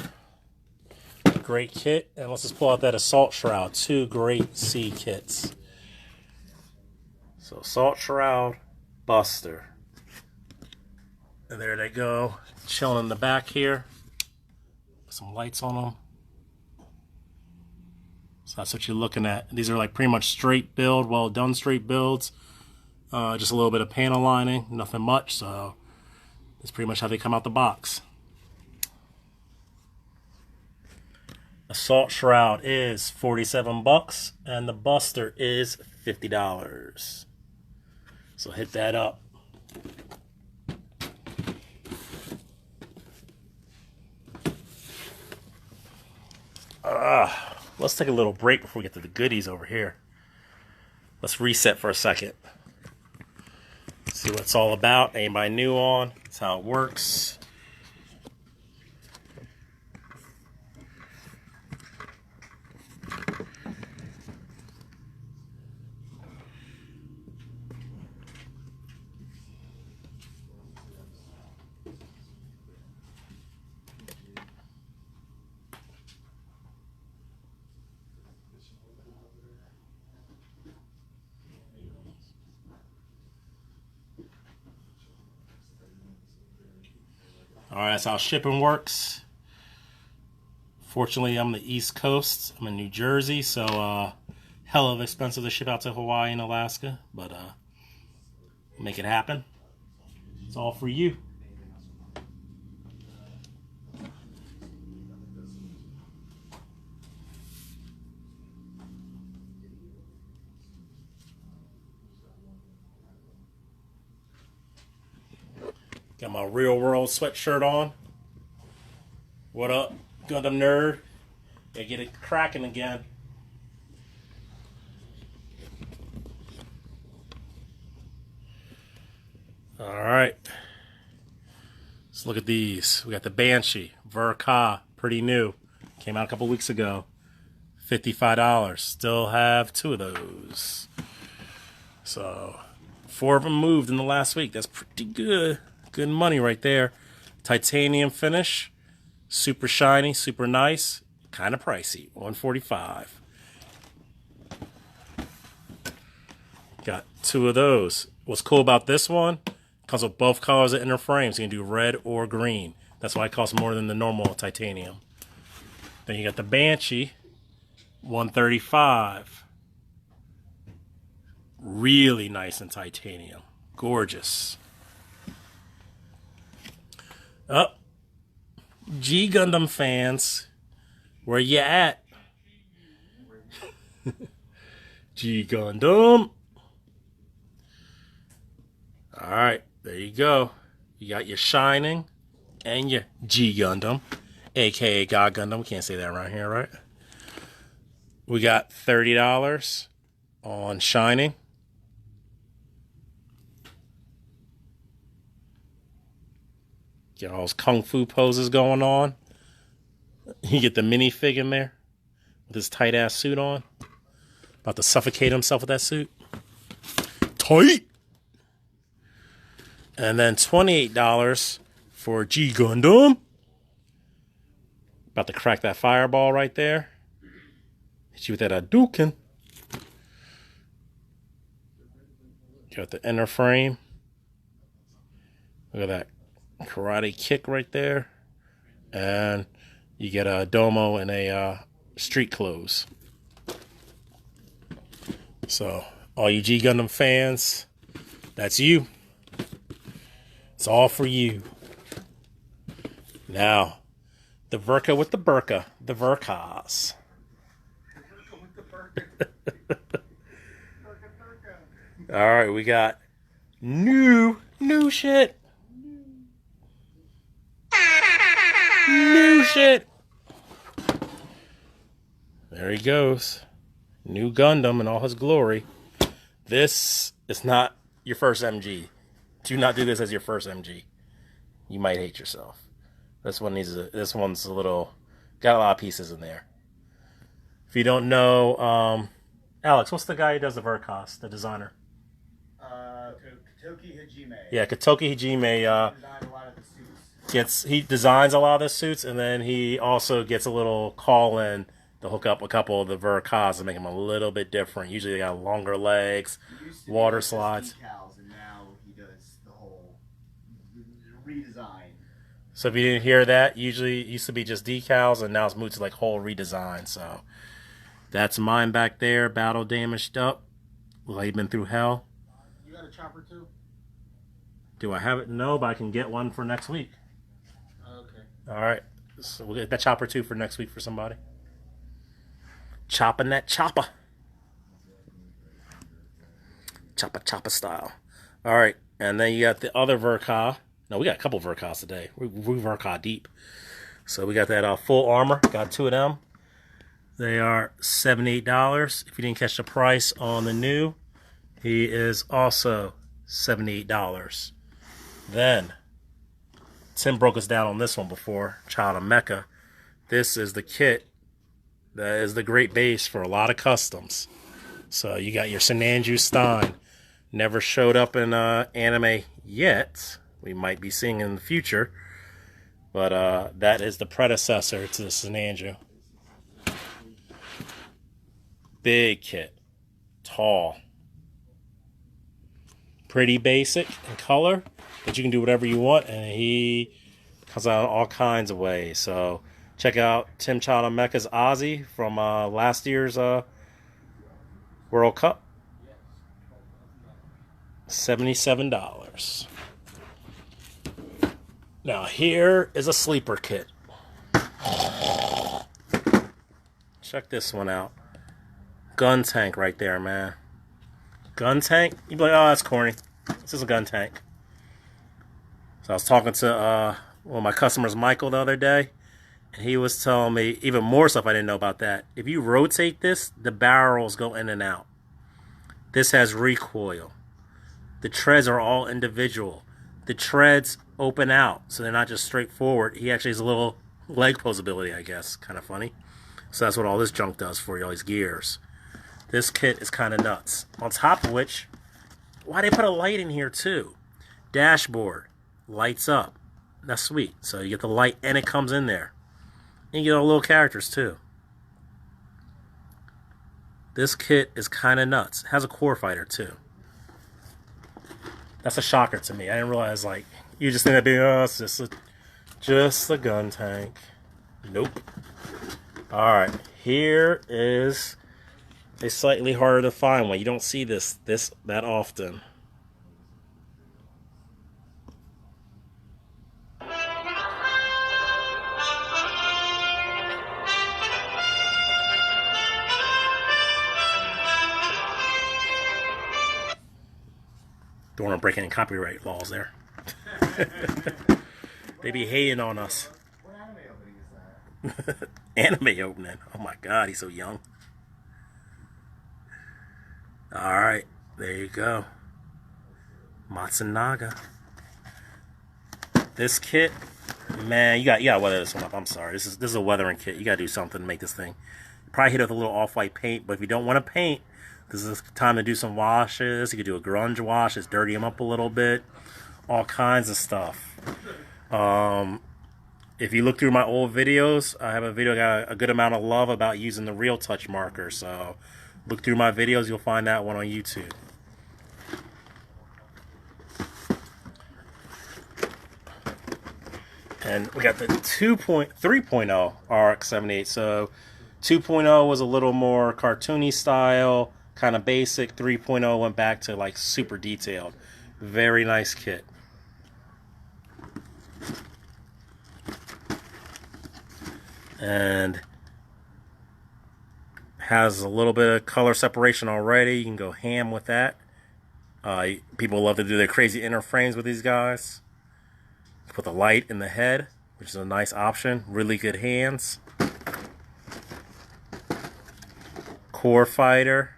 Great kit. And let's just pull out that Assault Shroud. 2 great C kits. So Assault Shroud, Buster. And there they go. Chilling in the back here. Put some lights on them. So that's what you're looking at. These are like pretty much straight build, well done straight builds. Just a little bit of panel lining, nothing much. So that's pretty much how they come out the box. Assault Shroud is 47 bucks and the Buster is $50. So hit that up. Let's take a little break before we get to the goodies over here. Let's reset for a second. See what it's all about. Anybody new on? That's how it works. Alright, that's how shipping works. Fortunately, I'm on the East Coast. I'm in New Jersey, so hell of expensive to ship out to Hawaii and Alaska. But make it happen. It's all for you. Got my Real World sweatshirt on. What up, Gundam nerd? Gotta get it cracking again. Alright. Let's look at these. We got the Banshee, Verka, pretty new. Came out a couple weeks ago. $55. Still have 2 of those. So, 4 of them moved in the last week. That's pretty good. Good money right there. Titanium finish. Super shiny, super nice. Kind of pricey. $145. Got 2 of those. What's cool about this one? Comes with both colors of inner frames. You can do red or green. That's why it costs more than the normal titanium. Then you got the Banshee. $135. Really nice in titanium. Gorgeous. Up. G Gundam fans, where you at? G Gundam. Alright, there you go. You got your Shining and your G Gundam, aka God Gundam. We can't say that around here, right? We got $30 on Shining. Get all those kung fu poses going on. You get the minifig in there with his tight ass suit on. About to suffocate himself with that suit. Tight. And then $28 for G Gundam. About to crack that fireball right there. Hit you with that Hadouken. Got the inner frame. Look at that karate kick right there. And you get a domo and a street clothes. So, all you G Gundam fans, that's you. It's all for you. Now, the Verka with the Burka. The Verkas. Alright, we got new shit. New shit. There he goes. New Gundam in all his glory. This is not your first MG. Do not do this as your first MG. You might hate yourself. This one's a little, got a lot of pieces in there. If you don't know, Alex, what's the guy who does the Verkas, the designer? Katoki Hajime. Yeah, Katoki Hajime. Designed a lot of the suits. He designs a lot of the suits, and then he also gets a little call in to hook up a couple of the Verkas and make them a little bit different. Usually they got longer legs, He used to water do just slides. decals, and now he does the whole redesign. So if you didn't hear that, usually it used to be just decals, and now it's moved to like whole redesign. So that's mine back there, battle damaged up. Well, he's been through hell. You got a chopper too? Do I have it? No, but I can get one for next week. Okay. All right. So we'll get that chopper too for next week for somebody. Chopping that chopper. Chopper style. All right. And then you got the other Verka. No, we got a couple Verkas today. We Verka deep. So we got that full armor. Got two of them. They are $78. If you didn't catch the price on the new, he is also $78. Then, Tim broke us down on this one before, Child of Mecha. This is the kit that is the great base for a lot of customs. So you got your Sinanju Stein. Never showed up in anime yet. We might be seeing it in the future. But that is the predecessor to the Sinanju. Big kit. Tall. Pretty basic in color. But you can do whatever you want. And he comes out in all kinds of ways. So check out Tim Child of Mecha's Ozzy from last year's World Cup. $77. Now here is a sleeper kit. Check this one out. Gun tank right there, man. Gun tank? You'd be like, oh, that's corny. This is a gun tank. So I was talking to one of my customers, Michael, the other day, and he was telling me even more stuff I didn't know about that. If you rotate this, the barrels go in and out. This has recoil. The treads are all individual. The treads open out, so they're not just straight forward. He actually has a little leg posability, I guess. Kind of funny. So that's what all this junk does for you, all these gears. This kit is kind of nuts. On top of which, why they put a light in here too? Dashboard. Lights up. That's sweet. So you get the light and it comes in there. And you get all little characters too. This kit is kind of nuts. It has a core fighter too. That's a shocker to me. I didn't realize, like, you just think that'd be, oh, it's just a gun tank. Nope. Alright, here is a slightly harder to find one. You don't see this that often. Don't want to break any copyright laws there. They be hating on us. What anime opening is that? Anime opening. Oh my god, he's so young. Alright, there you go. Matsunaga. This kit, man, you gotta weather this one up. I'm sorry. This is a weathering kit. You gotta do something to make this thing probably hit it with a little off-white paint. But if you don't want to paint, this is the time to do some washes. You could do a grunge wash, just dirty them up a little bit. All kinds of stuff. If you look through my old videos, I have a video got a good amount of love about using the Real Touch marker. So look through my videos, you'll find that one on YouTube. And we got the 3.0 RX-78. So 2.0 was a little more cartoony style, kind of basic. 3.0 went back to like super detailed. Very nice kit. And has a little bit of color separation already. You can go ham with that. People love to do their crazy inner frames with these guys. Put the light in the head, which is a nice option. Really good hands. Core fighter.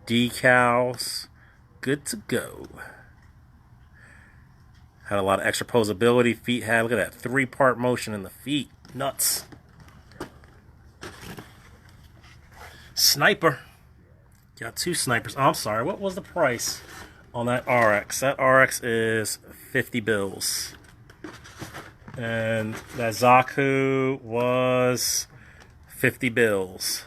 Decals. Good to go. Had a lot of extra posability. Feet had, look at that, 3-part motion in the feet. Nuts. Sniper. Got 2 snipers. Oh, I'm sorry, what was the price on that RX? That RX is 50 bills. And that Zaku was 50 bills.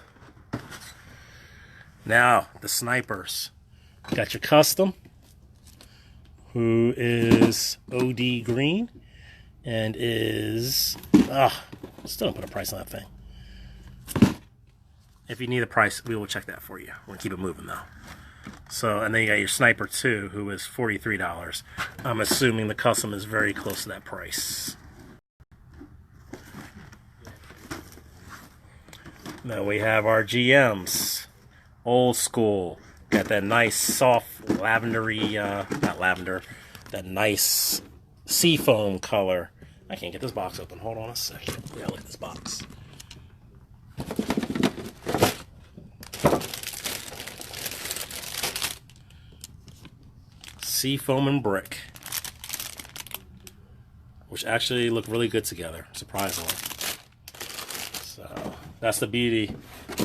Now, the snipers. Got your custom, who is OD green, and is... still don't put a price on that thing. If you need a price, we will check that for you. We're going to keep it moving, though. So, and then you got your Sniper 2, who is $43. I'm assuming the custom is very close to that price. Then we have our GMs. Old school. Got that nice, soft, lavendery, not lavender, that nice seafoam color. I can't get this box open. Hold on a second. Yeah, look at this box. Seafoam and brick, which actually look really good together, surprisingly. So that's the beauty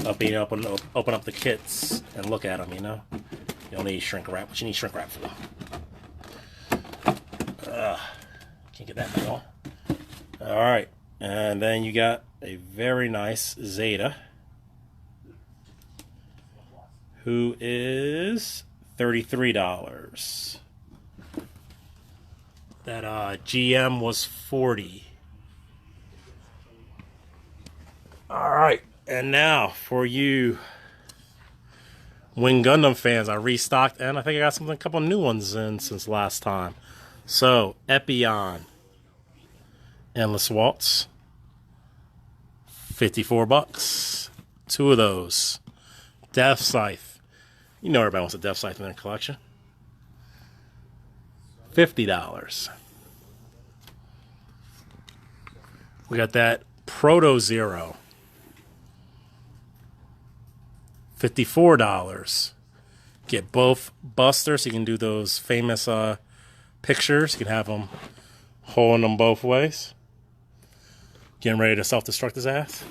of being able to open up the kits and look at them. You know, you don't need shrink wrap, but you need shrink wrap for them. Can't get that at all. All right, and then you got a very nice Zeta, who is $33. That GM was $40. All right, and now for you Wing Gundam fans, I restocked, and I think I got a couple new ones in since last time. So Epion Endless Waltz, $54. 2 of those. Death Scythe. You know everybody wants a Death Scythe in their collection. $50. We got that Proto Zero. $54. Get both busters. You can do those famous pictures. You can have them holding them both ways. Getting ready to self-destruct his ass.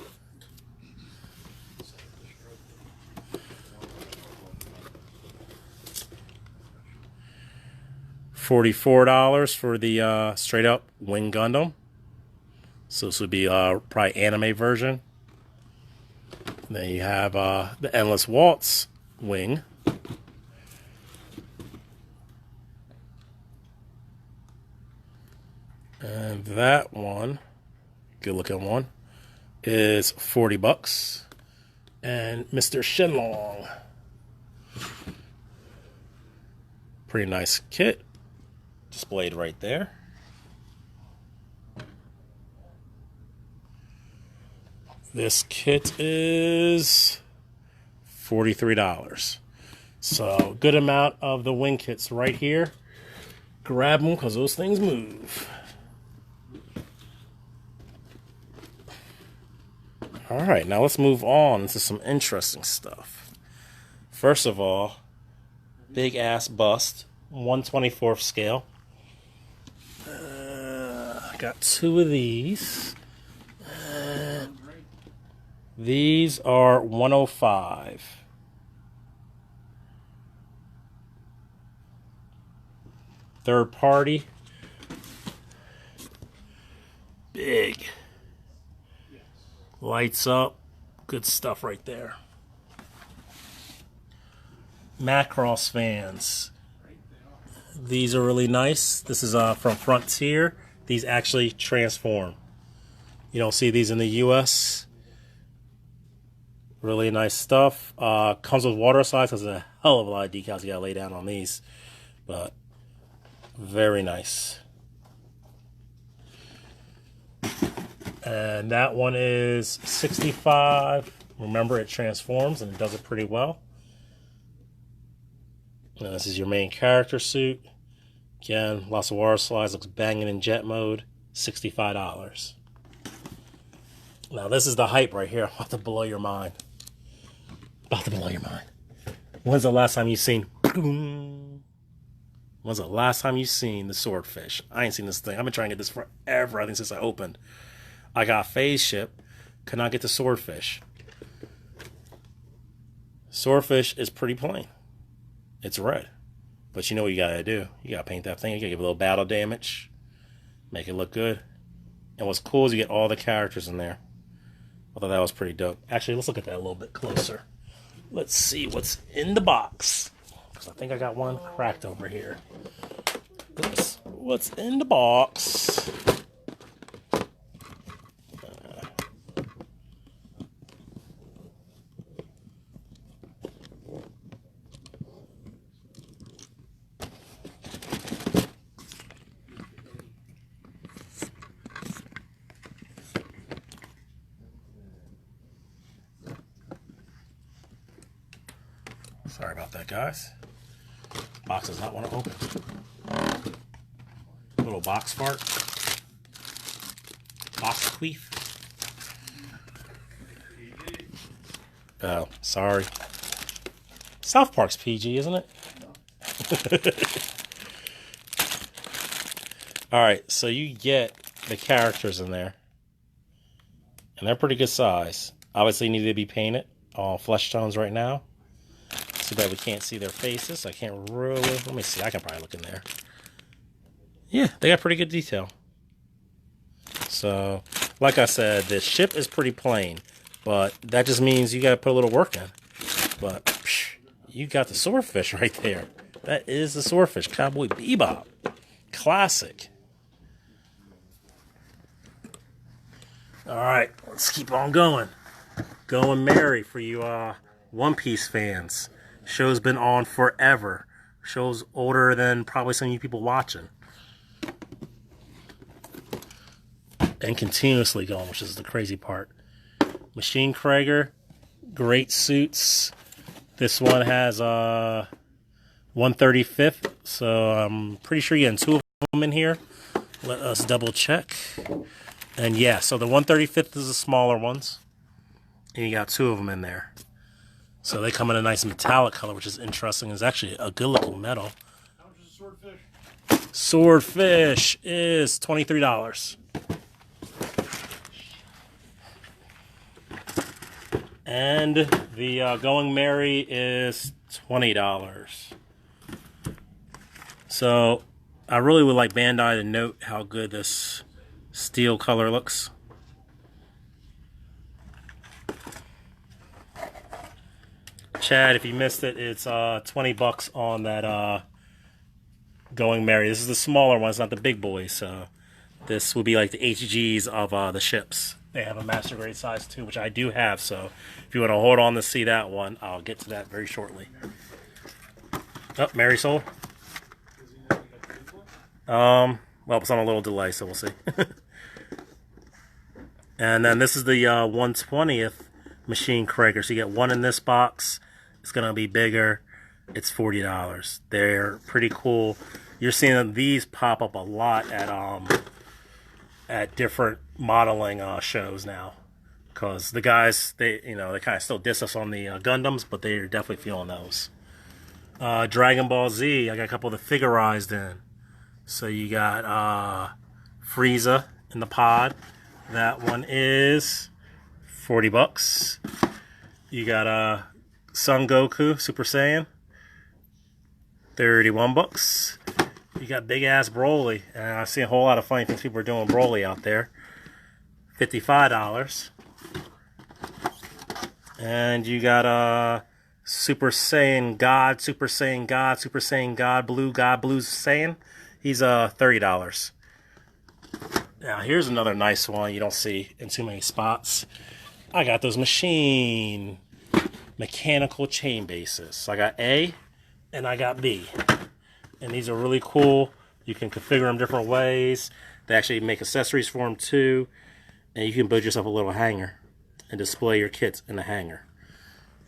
$44 for the straight up Wing Gundam. So this would be probably anime version. Then you have the Endless Waltz Wing. And that one, good looking one, is $40. And Mr. Shenlong. Pretty nice kit. Displayed right there. This kit is $43. So good amount of the wing kits right here. Grab them because those things move. All right, now let's move on to some interesting stuff. First of all, big ass bust, 1/24 scale. I got 2 of these. These are 105. Third party. Big. Lights up. Good stuff right there. Macross fans. These are really nice. This is from Frontier. These actually transform. You don't see these in the U.S. Really nice stuff. Comes with water slides. There's a hell of a lot of decals you gotta lay down on these. But very nice. And that one is 65. Remember, it transforms and it does it pretty well. Now, this is your main character suit. Again, lots of water slides. Looks banging in jet mode. $65. Now, this is the hype right here. About to blow your mind. About to blow your mind. When's the last time you seen... Boom? When's the last time you seen the swordfish? I ain't seen this thing. I've been trying to get this forever, I think, since I opened. I got phase ship. Could not get the swordfish. Swordfish is pretty plain. It's red. But you know what you gotta do. You gotta paint that thing. You gotta give it a little battle damage. Make it look good. And what's cool is you get all the characters in there. I thought that was pretty dope. Actually, let's look at that a little bit closer. Let's see what's in the box. Because I think I got one cracked over here. What's in the box? Sorry about that, guys. Box does not want to open. Little box fart. Box queef. Oh, sorry. South Park's PG, isn't it? Alright, so you get the characters in there. And they're pretty good size. Obviously need to be painted. All flesh tones right now. Too bad we can't see their faces. I can't really... Let me see. I can probably look in there. Yeah, they got pretty good detail. So, like I said, the ship is pretty plain. But that just means you got to put a little work in. But, psh, you got the swordfish right there. That is the swordfish. Cowboy Bebop. Classic. Alright, let's keep on going. Going merry for you One Piece fans. Show's been on forever. Show's older than probably some of you people watching. And continuously going, which is the crazy part. Machine Krieger, great suits. This one has 135th, so I'm pretty sure you're getting two of them in here. Let us double check. And yeah, so the 135th is the smaller ones. And you got two of them in there. So they come in a nice metallic color, which is interesting. It's actually a good looking metal. How much is a swordfish? Swordfish is $23. And the Going Merry is $20. So I really would like Bandai to note how good this steel color looks. Chad, if you missed it, it's $20 on that Going Merry. This is the smaller one, it's not the big boys. So this would be like the HGs of the ships. They have a master grade size too, which I do have. So if you want to hold on to see that one, I'll get to that very shortly. Oh, Mary sold. Well, it's on a little delay, so we'll see. And then this is the 120th Machine Krieger. So you get one in this box. It's going to be bigger. It's $40. They're pretty cool. You're seeing these pop up a lot at different modeling shows now. Because the guys, they kind of still diss us on the Gundams, but they're definitely feeling those. Dragon Ball Z, I got a couple of the figurized in. So you got Frieza in the pod. That one is $40. You got Son Goku Super Saiyan, $31. You got big ass Broly, and I see a whole lot of funny things people are doing with Broly out there. $55. And you got Super Saiyan God, Super Saiyan God, Super Saiyan God, Blue Saiyan. He's $30. Now here's another nice one you don't see in too many spots. I got those mechanical chain bases. So I got A and I got B. And these are really cool. You can configure them different ways. They actually make accessories for them too. And you can build yourself a little hanger and display your kits in the hanger.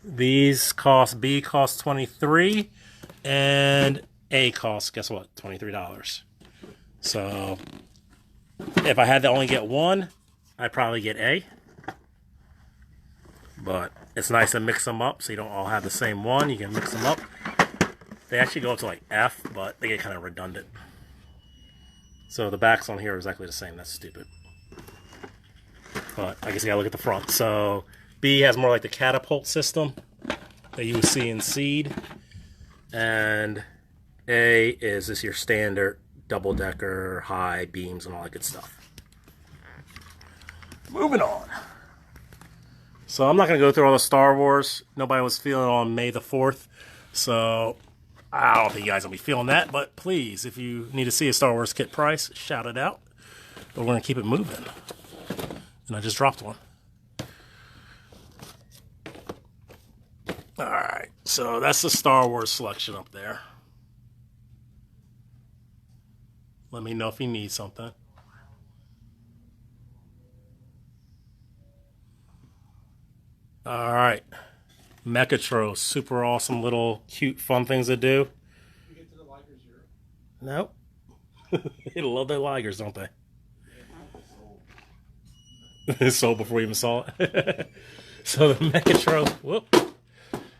These cost, B costs $23 and A costs, guess what, $23. So if I had to only get one, I'd probably get A. But it's nice to mix them up so you don't all have the same one. You can mix them up. They actually go up to like F, but they get kind of redundant. So the backs on here are exactly the same. That's stupid. But I guess you gotta look at the front. So B has more like the catapult system that you would see in Seed. And A is just your standard double-decker, high beams, and all that good stuff. Moving on. So I'm not going to go through all the Star Wars. Nobody was feeling it on May the 4th. So I don't think you guys will be feeling that. But please, if you need to see a Star Wars kit price, shout it out. But we're going to keep it moving. And I just dropped one. Alright, so that's the Star Wars selection up there. Let me know if you need something. Alright. Mechatros, super awesome little cute fun things to do. You get to the Liger Zero. Nope. They love their Ligers, don't they? It's sold before we even saw it. So the Mechatros, whoop.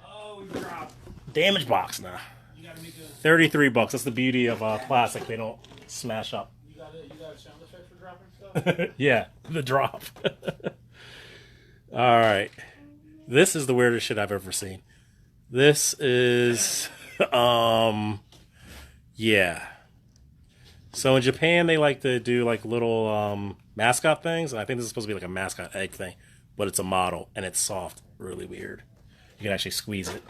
Oh, you dropped. Damage box now. You gotta make a. $33. That's the beauty of plastic. They don't smash up. You got a sound effect for dropping stuff. Yeah, the drop. All right. This is the weirdest shit I've ever seen. This is, yeah. So in Japan, they like to do like little mascot things. And I think this is supposed to be like a mascot egg thing, but it's a model and it's soft, really weird. You can actually squeeze it.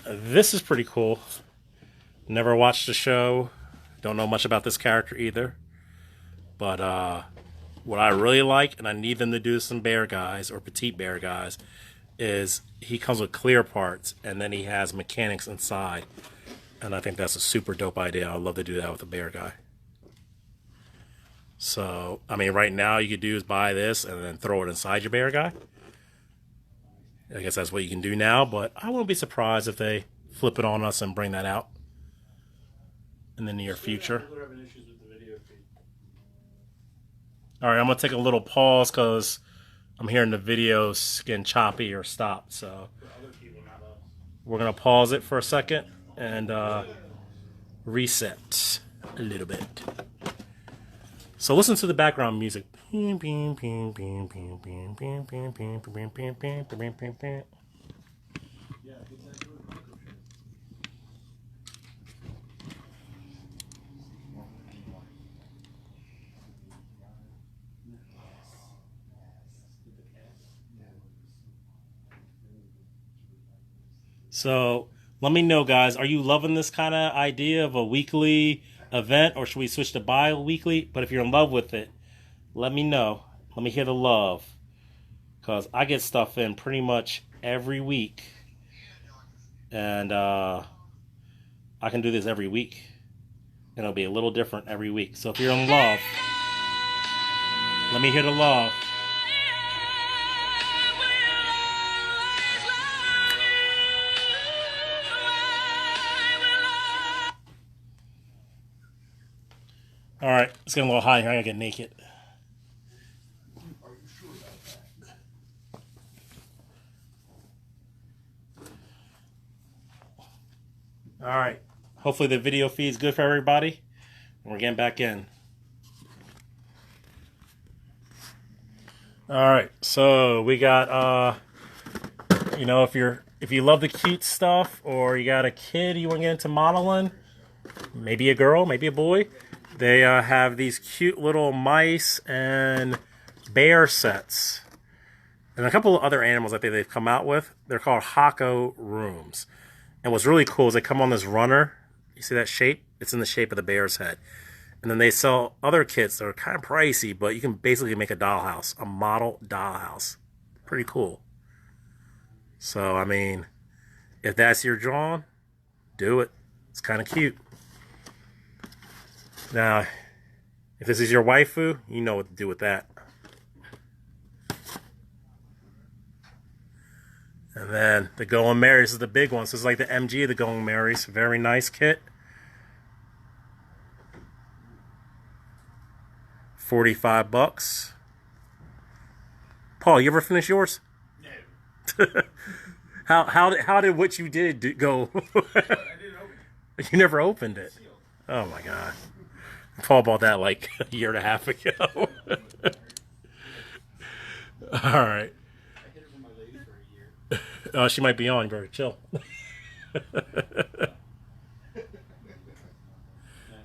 This is pretty cool. Never watched the show. Don't know much about this character either. But what I really like, and I need them to do some bear guys or petite bear guys, is he comes with clear parts and then he has mechanics inside. And I think that's a super dope idea. I'd love to do that with a bear guy. So, I mean, right now you could do is buy this and then throw it inside your bear guy. I guess that's what you can do now, but I won't be surprised if they flip it on us and bring that out in the near future. We're having issues with the video feed. All right, I'm going to take a little pause because I'm hearing the video getting choppy or stopped. So For other people, not us. we're going to pause it for a second and reset a little bit. So listen to the background music. Yeah, get that to a microchip. So let me know, guys. Are you loving this kind of idea of a weekly event, or should we switch to bi-weekly? But if you're in love with it, let me know. Let me hear the love, because I get stuff in pretty much every week, and I can do this every week, and it'll be a little different every week. So if you're in love, let me hear the love. All right, it's getting a little high here. I gotta get naked. All right. Hopefully the video feed's good for everybody. And we're getting back in. All right, so we got you know, if you love the cute stuff, or you got a kid you want to get into modeling, maybe a girl, maybe a boy, they have these cute little mice and bear sets, and a couple of other animals I think they've come out with. They're called Hako rooms, and what's really cool is they come on this runner. You see that shape? It's in the shape of the bear's head. And then they sell other kits that are kind of pricey, but you can basically make a dollhouse, a model dollhouse. Pretty cool. So, I mean, if that's your drawing, do it. It's kind of cute. Now, if this is your waifu, you know what to do with that. And then the Going Marys is the big one. So it's like the MG of the Going Marys. Very nice kit. 45 bucks. Paul, you ever finish yours? No. how did what you did go? I didn't open it. You never opened it. Oh my god. Paul bought that like a year and a half ago. All right. I hid it from my lady for a year. She might be on. You better chill.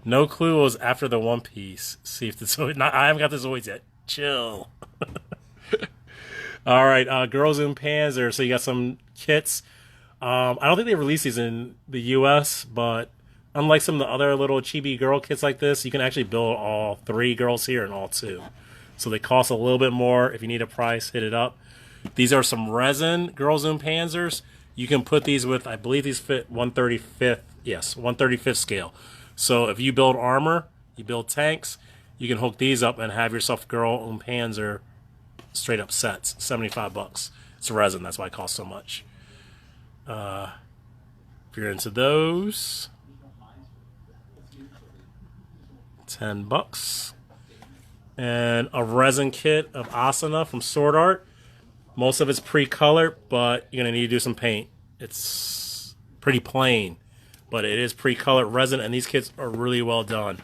No clue was after the One Piece. See if the Zoids... I haven't got the Zoids yet. Chill. All right, Girls in Panzer. So you got some kits. I don't think they release these in the U.S., but unlike some of the other little chibi girl kits like this, you can actually build all 3 girls here and all 2. So they cost a little bit more. If you need a price, hit it up. These are some resin Girls in Panzers. You can put these with, I believe these fit 135th. Yes, 135th scale. So if you build armor, you build tanks, you can hook these up and have yourself Girl and Panzer straight up sets. 75 bucks. It's resin, that's why it costs so much. If you're into those, 10 bucks. And a resin kit of Asuna from Sword Art. Most of it's pre-colored, but you're going to need to do some paint. It's pretty plain, but it is pre-colored resin, and these kits are really well done.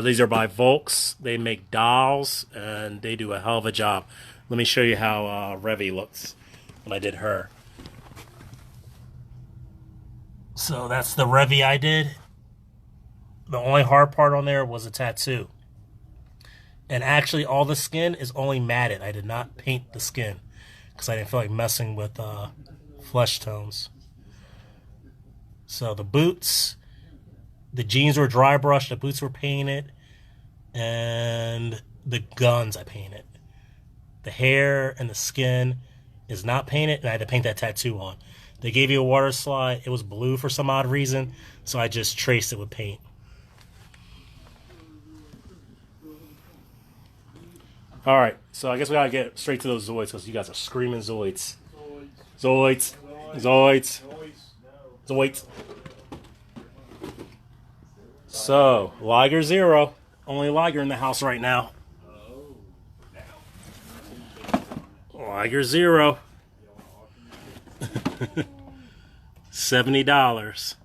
These are by Volks. They make dolls, and they do a hell of a job. Let me show you how Revy looks when I did her. So that's the Revy I did. The only hard part on there was a tattoo. And actually, all the skin is only matted. I did not paint the skin because I didn't feel like messing with flesh tones. So the boots, the jeans were dry brushed, the boots were painted, and the guns I painted. The hair and the skin is not painted, and I had to paint that tattoo on. They gave you a water slide. It was blue for some odd reason, so I just traced it with paint. All right, so I guess we gotta get straight to those Zoids because you guys are screaming Zoids. Zoids. Zoids. Zoids. So, Liger Zero. Only Liger in the house right now. Liger Zero. $70.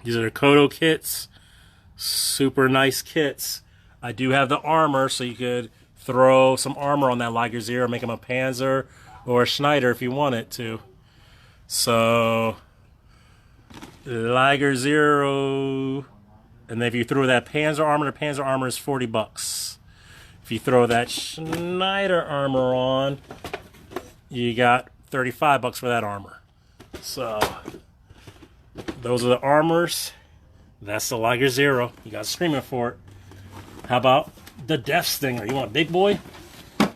These are the Kodo kits. Super nice kits. I do have the armor, so you could throw some armor on that Liger Zero, make him a Panzer or a Schneider if you wanted to. So, Liger Zero, and then if you throw that Panzer armor, the Panzer armor is 40 bucks. If you throw that Schneider armor on, you got 35 bucks for that armor. So, those are the armors. That's the Liger Zero. You guys screaming for it. How about the Death Stinger? You want a big boy? You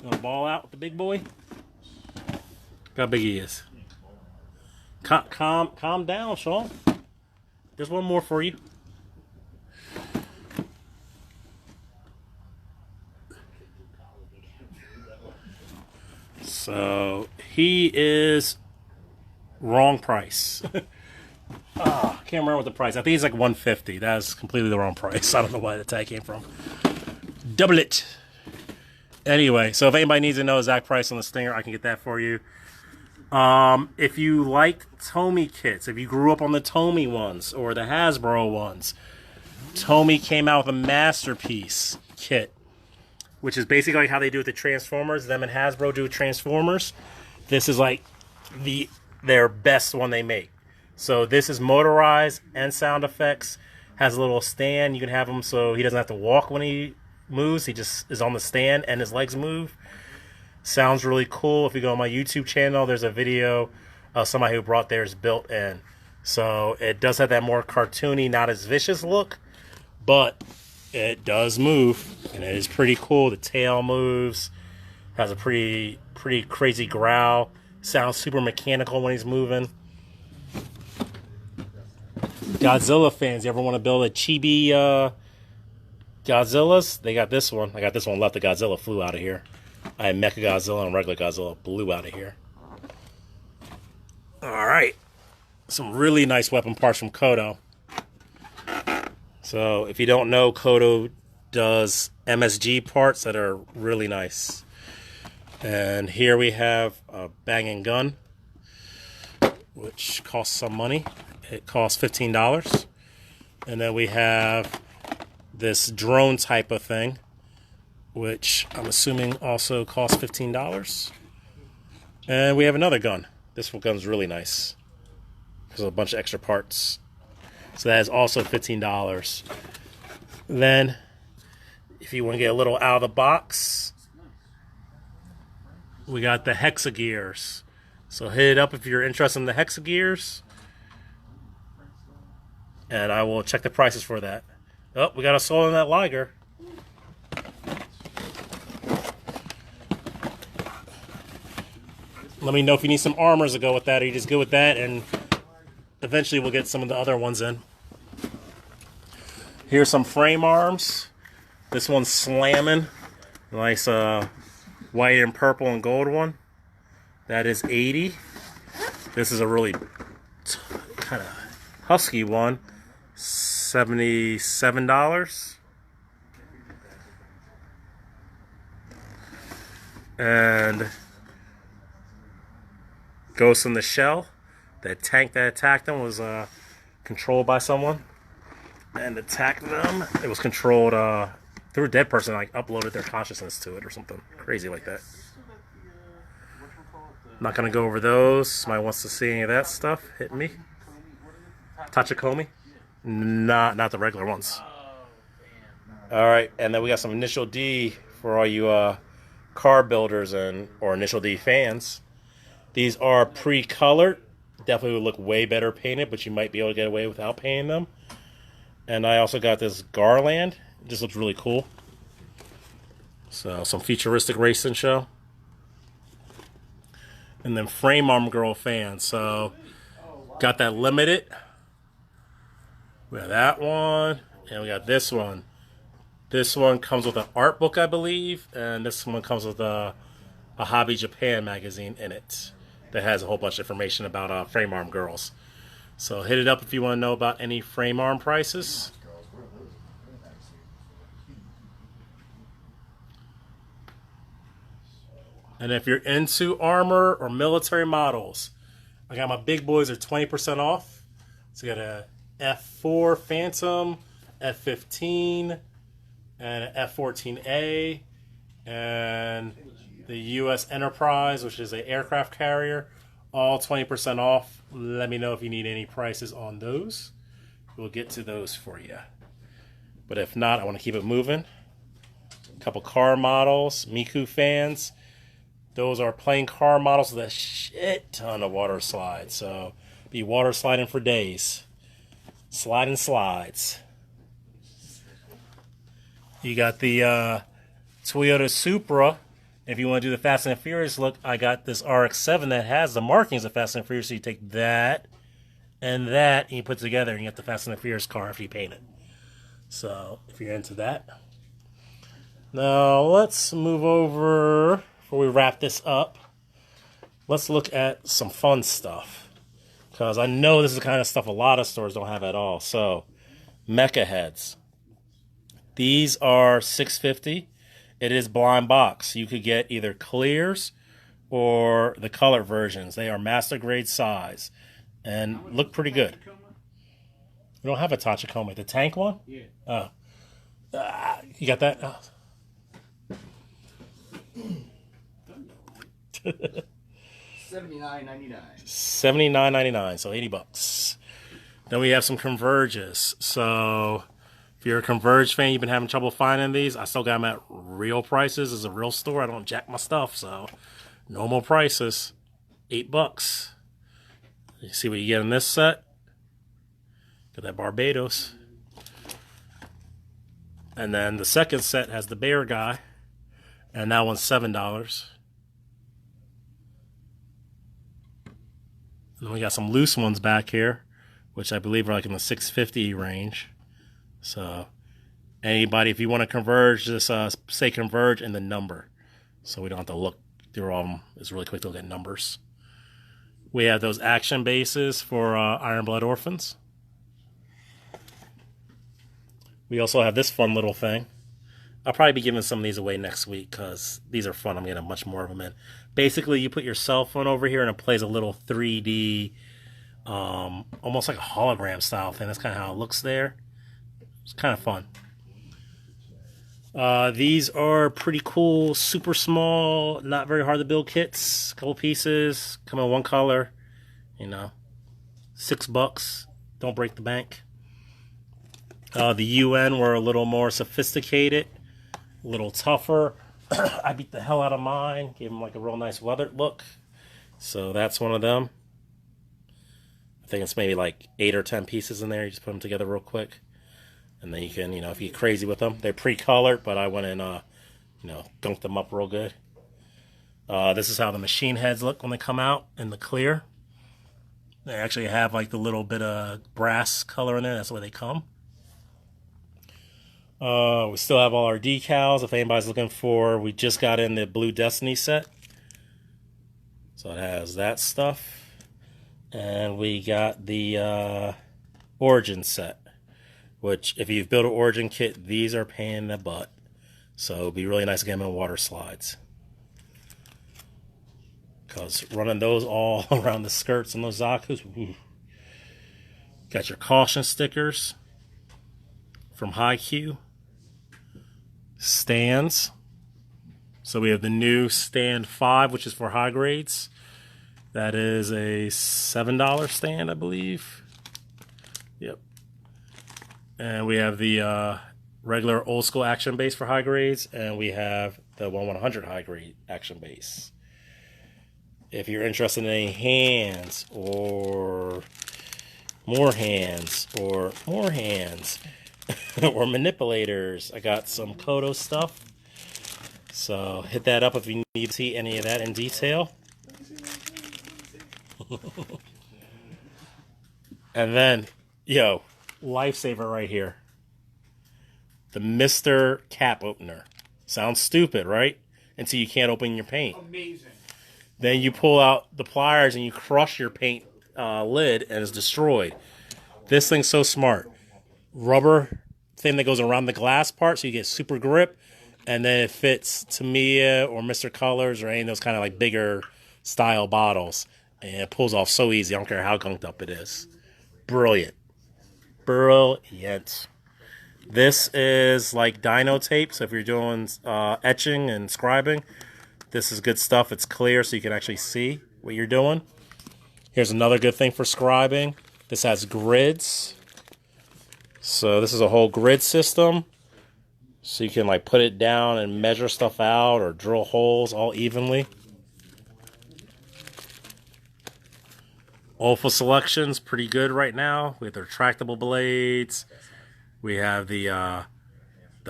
want to ball out with the big boy? Look how big he is. Calm down, Sean. There's one more for you. So he is wrong price. I can't remember what the price. I think it's like $150. That is completely the wrong price. I don't know where the tag came from. Double it. Anyway, so if anybody needs to know the exact price on the Stinger, I can get that for you. If you like Tomy kits, if you grew up on the Tomy ones or the Hasbro ones, Tomy came out with a Masterpiece kit. which is basically like how they do with the Transformers. Them and Hasbro do Transformers. This is like their best one they make. So this is motorized and sound effects. Has a little stand. You can have him so he doesn't have to walk when he moves. He just is on the stand and his legs move. Sounds really cool. If you go on my YouTube channel, there's a video of somebody who brought theirs built in. So it does have that more cartoony, not as vicious look, but it does move, and it is pretty cool. The tail moves, has a pretty crazy growl. Sounds super mechanical when he's moving. Godzilla fans, you ever want to build a chibi Godzillas? They got this one. I got this one left. The Godzilla flew out of here. I had Mecha Godzilla and regular Godzilla blew out of here. Alright. Some really nice weapon parts from Kodo. So, if you don't know, Kodo does MSG parts that are really nice. And here we have a Bang & Gun, which costs some money. It costs $15. And then we have this drone type of thing, which I'm assuming also costs $15. And we have another gun. This one gun's really nice. There's a bunch of extra parts. So that is also $15. Then, if you want to get a little out of the box, we got the Hexagears. So hit it up if you're interested in the Hexagears. And I will check the prices for that. Oh, we got a Soul in that Liger. Let me know if you need some armors to go with that, or you just go with that, and eventually we'll get some of the other ones in. Here's some frame arms. This one's slamming. Nice white and purple and gold one. That is $80. This is a really kind of husky one. $77. And Ghost in the Shell. That tank that attacked them was controlled by someone and attacked them. It was controlled through a dead person, like uploaded their consciousness to it or something crazy like that. Not gonna go over those. Somebody wants to see any of that stuff, hit me. Tachikomi? Not the regular ones. Alright, and then we got some Initial D for all you car builders or Initial D fans. These are pre-colored. Definitely would look way better painted, but you might be able to get away without painting them. And I also got this Garland. It just looks really cool. So, some futuristic racing show. And then Frame Arm Girl fans. So, got that limited. We got that one. And we got this one. This one comes with an art book, I believe. And this one comes with a Hobby Japan magazine in it that has a whole bunch of information about frame arm girls. So hit it up if you want to know about any frame arm prices. And if you're into armor or military models, I got my big boys are 20% off. So you got a F4 Phantom, F-15, and an F-14A, and the U.S. Enterprise, which is an aircraft carrier, all 20% off. Let me know if you need any prices on those. We'll get to those for you. But if not, I want to keep it moving. A couple car models, Miku fans. Those are plain car models with a shit ton of water slides. So be water sliding for days. Sliding slides. You got the Toyota Supra. If you want to do the Fast and Furious look, I got this RX-7 that has the markings of Fast and Furious. So you take that, and you put it together, and you get the Fast and Furious car if you paint it. So, if you're into that. Now, let's move over, before we wrap this up, let's look at some fun stuff. Because I know this is the kind of stuff a lot of stores don't have at all. So, Mecha heads. These are $6.50. It is blind box. You could get either clears or the color versions. They are master grade size and look pretty good. We don't have a Tachikoma. The tank one? Yeah. Oh. You got that? Oh. $79.99. $79.99, so $80. Then we have some Converges. So if you're a Converge fan, you've been having trouble finding these. I still got them at real prices. It's a real store. I don't jack my stuff, so normal prices, $8. You see what you get in this set? Got that Barbados. And then the second set has the bear guy, and that one's $7. And then we got some loose ones back here, which I believe are like in the $6.50 range. So anybody, if you want to converge, just say converge and the number. So we don't have to look through all of them. It's really quick to look at numbers. We have those action bases for Iron Blood Orphans. We also have this fun little thing. I'll probably be giving some of these away next week because these are fun. I'm getting much more of them in. Basically, you put your cell phone over here and it plays a little 3D, almost like a hologram style thing. That's kind of how it looks there. It's kind of fun. These are pretty cool, super small, not very hard to build kits. A couple pieces, come in one color. You know, $6. Don't break the bank. The UN were a little more sophisticated, a little tougher. I beat the hell out of mine, gave them like a real nice weathered look. So that's one of them. I think it's maybe like 8 or 10 pieces in there. You just put them together real quick. And then you can, you know, if you get crazy with them. They're pre-colored, but I went and, you know, gunked them up real good. This is how the machine heads look when they come out in the clear. They actually have like the little bit of brass color in there. That's the way they come. We still have all our decals if anybody's looking for. We just got in the Blue Destiny set. So it has that stuff. And we got the Origin set. Which, if you've built an Origin kit, these are paying the butt. So it'd be really nice to get them in water slides. Because running those all around the skirts and those Zaku's. Woo. Got your caution stickers from HiQ. Stands. So we have the new stand 5, which is for high grades. That is a $7 stand, I believe. Yep. And we have the regular old school action base for high grades, and we have the 1/100 high grade action base. If you're interested in any hands or more hands or more hands or manipulators, I got some Kodo stuff. So hit that up if you need to see any of that in detail. And then, yo, lifesaver right here. The Mr. Cap Opener. Sounds stupid, right? Until you can't open your paint. Amazing. Then you pull out the pliers and you crush your paint lid and it's destroyed. This thing's so smart. Rubber thing that goes around the glass part so you get super grip. And then it fits Tamiya or Mr. Colors or any of those kind of like bigger style bottles. And it pulls off so easy. I don't care how gunked up it is. Brilliant. Brilliant. This is like dyno tape. So if you're doing etching and scribing, this is good stuff. It's clear so you can actually see what you're doing. Here's another good thing for scribing. This has grids. So this is a whole grid system. So you can like put it down and measure stuff out or drill holes all evenly. Alpha selection's pretty good right now with their retractable blades. We have the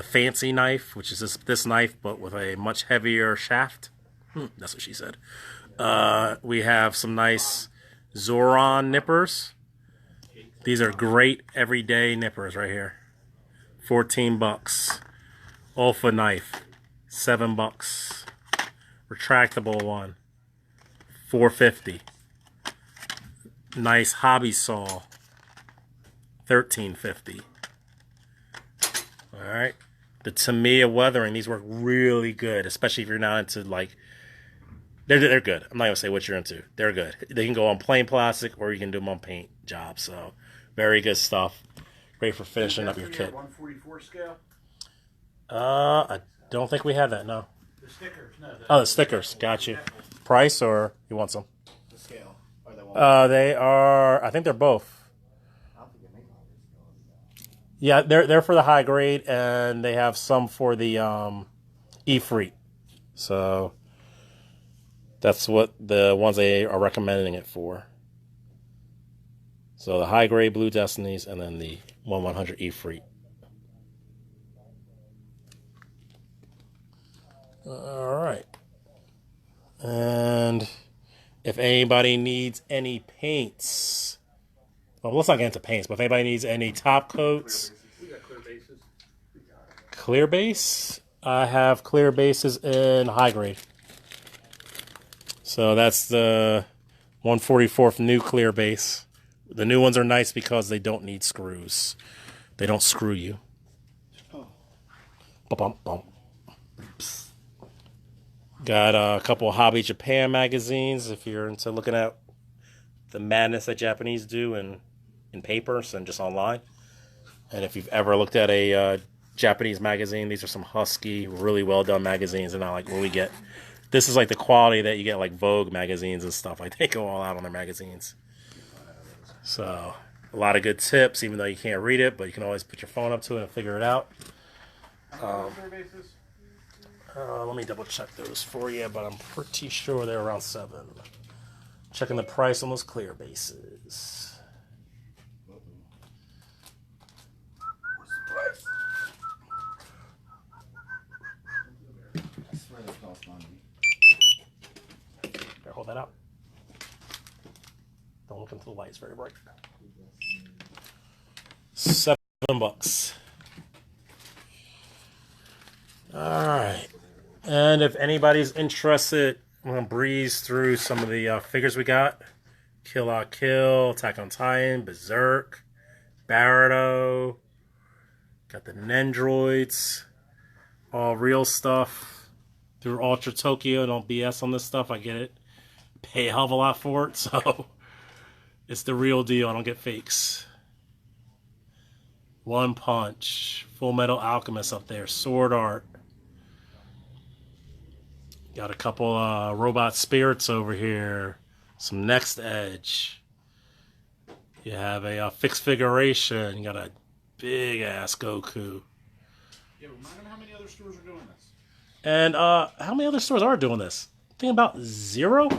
fancy knife, which is this knife, but with a much heavier shaft. That's what she said. We have some nice Zoron nippers. These are great everyday nippers right here. $14. Alpha knife, $7. Retractable one, $4.50. Nice hobby saw, $13.50. All right, the Tamiya weathering. These work really good, especially if you're not into like. They're good. I'm not gonna say what you're into. They're good. They can go on plain plastic or you can do them on paint jobs. So very good stuff. Great for finishing up your kit. 144 scale. I don't think we have that. No. The stickers. No. Oh, the stickers. Got you. price or you want some? The scale. Or they won't. They are. I think they're both. I don't think they make all this scale. Yeah, they're for the high grade, and they have some for the E-Freet. So that's what the ones they are recommending it for. So the high grade Blue Destinies, and then the 1/100 E-Freet. All right. And if anybody needs any paints, well, let's not get into paints, but if anybody needs any top coats, We got clear bases. clear base, I have clear bases in high grade. So that's the 144th new clear base. The new ones are nice because they don't need screws. They don't screw you. Bump, bump. Got a couple Hobby Japan magazines if you're into looking at the madness that Japanese do in papers and just online. And if you've ever looked at a Japanese magazine, these are some husky, really well done magazines, and not like what we get. This is like the quality that you get like Vogue magazines and stuff. Like they go all out on their magazines. So a lot of good tips, even though you can't read it, but you can always put your phone up to it and figure it out. Clear bases. Let me double check those for you, but I'm pretty sure they're around 7. Checking the price on those clear bases. I swear this costs money. Here, hold that up. Don't look into the lights very bright. $7. All right. And if anybody's interested, I'm going to breeze through some of the figures we got. Kill La Kill, Attack on Titan, Berserk, Barado. Got the Nendroids. All real stuff. Through Ultra Tokyo. Don't BS on this stuff. I get it. Pay a hell of a lot for it. So it's the real deal. I don't get fakes. One Punch. Full Metal Alchemist up there. Sword Art. Got a couple robot spirits over here. Some Next Edge. You have a fixed figuration. You got a big ass Goku. Yeah, remind them how many other stores are doing this. And how many other stores are doing this? I think about 0.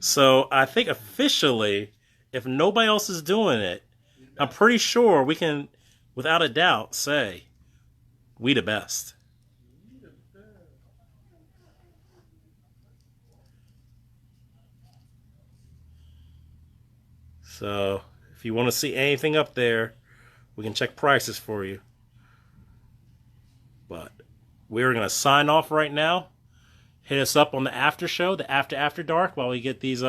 So I think officially, if nobody else is doing it, I'm pretty sure we can, without a doubt, say we the best. So if you want to see anything up there, we can check prices for you. But we're going to sign off right now. Hit us up on the after show, the after dark, while we get these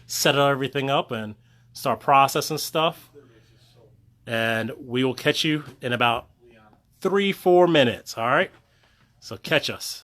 set everything up and start processing stuff. And we will catch you in about 3-4 minutes. All right? So catch us.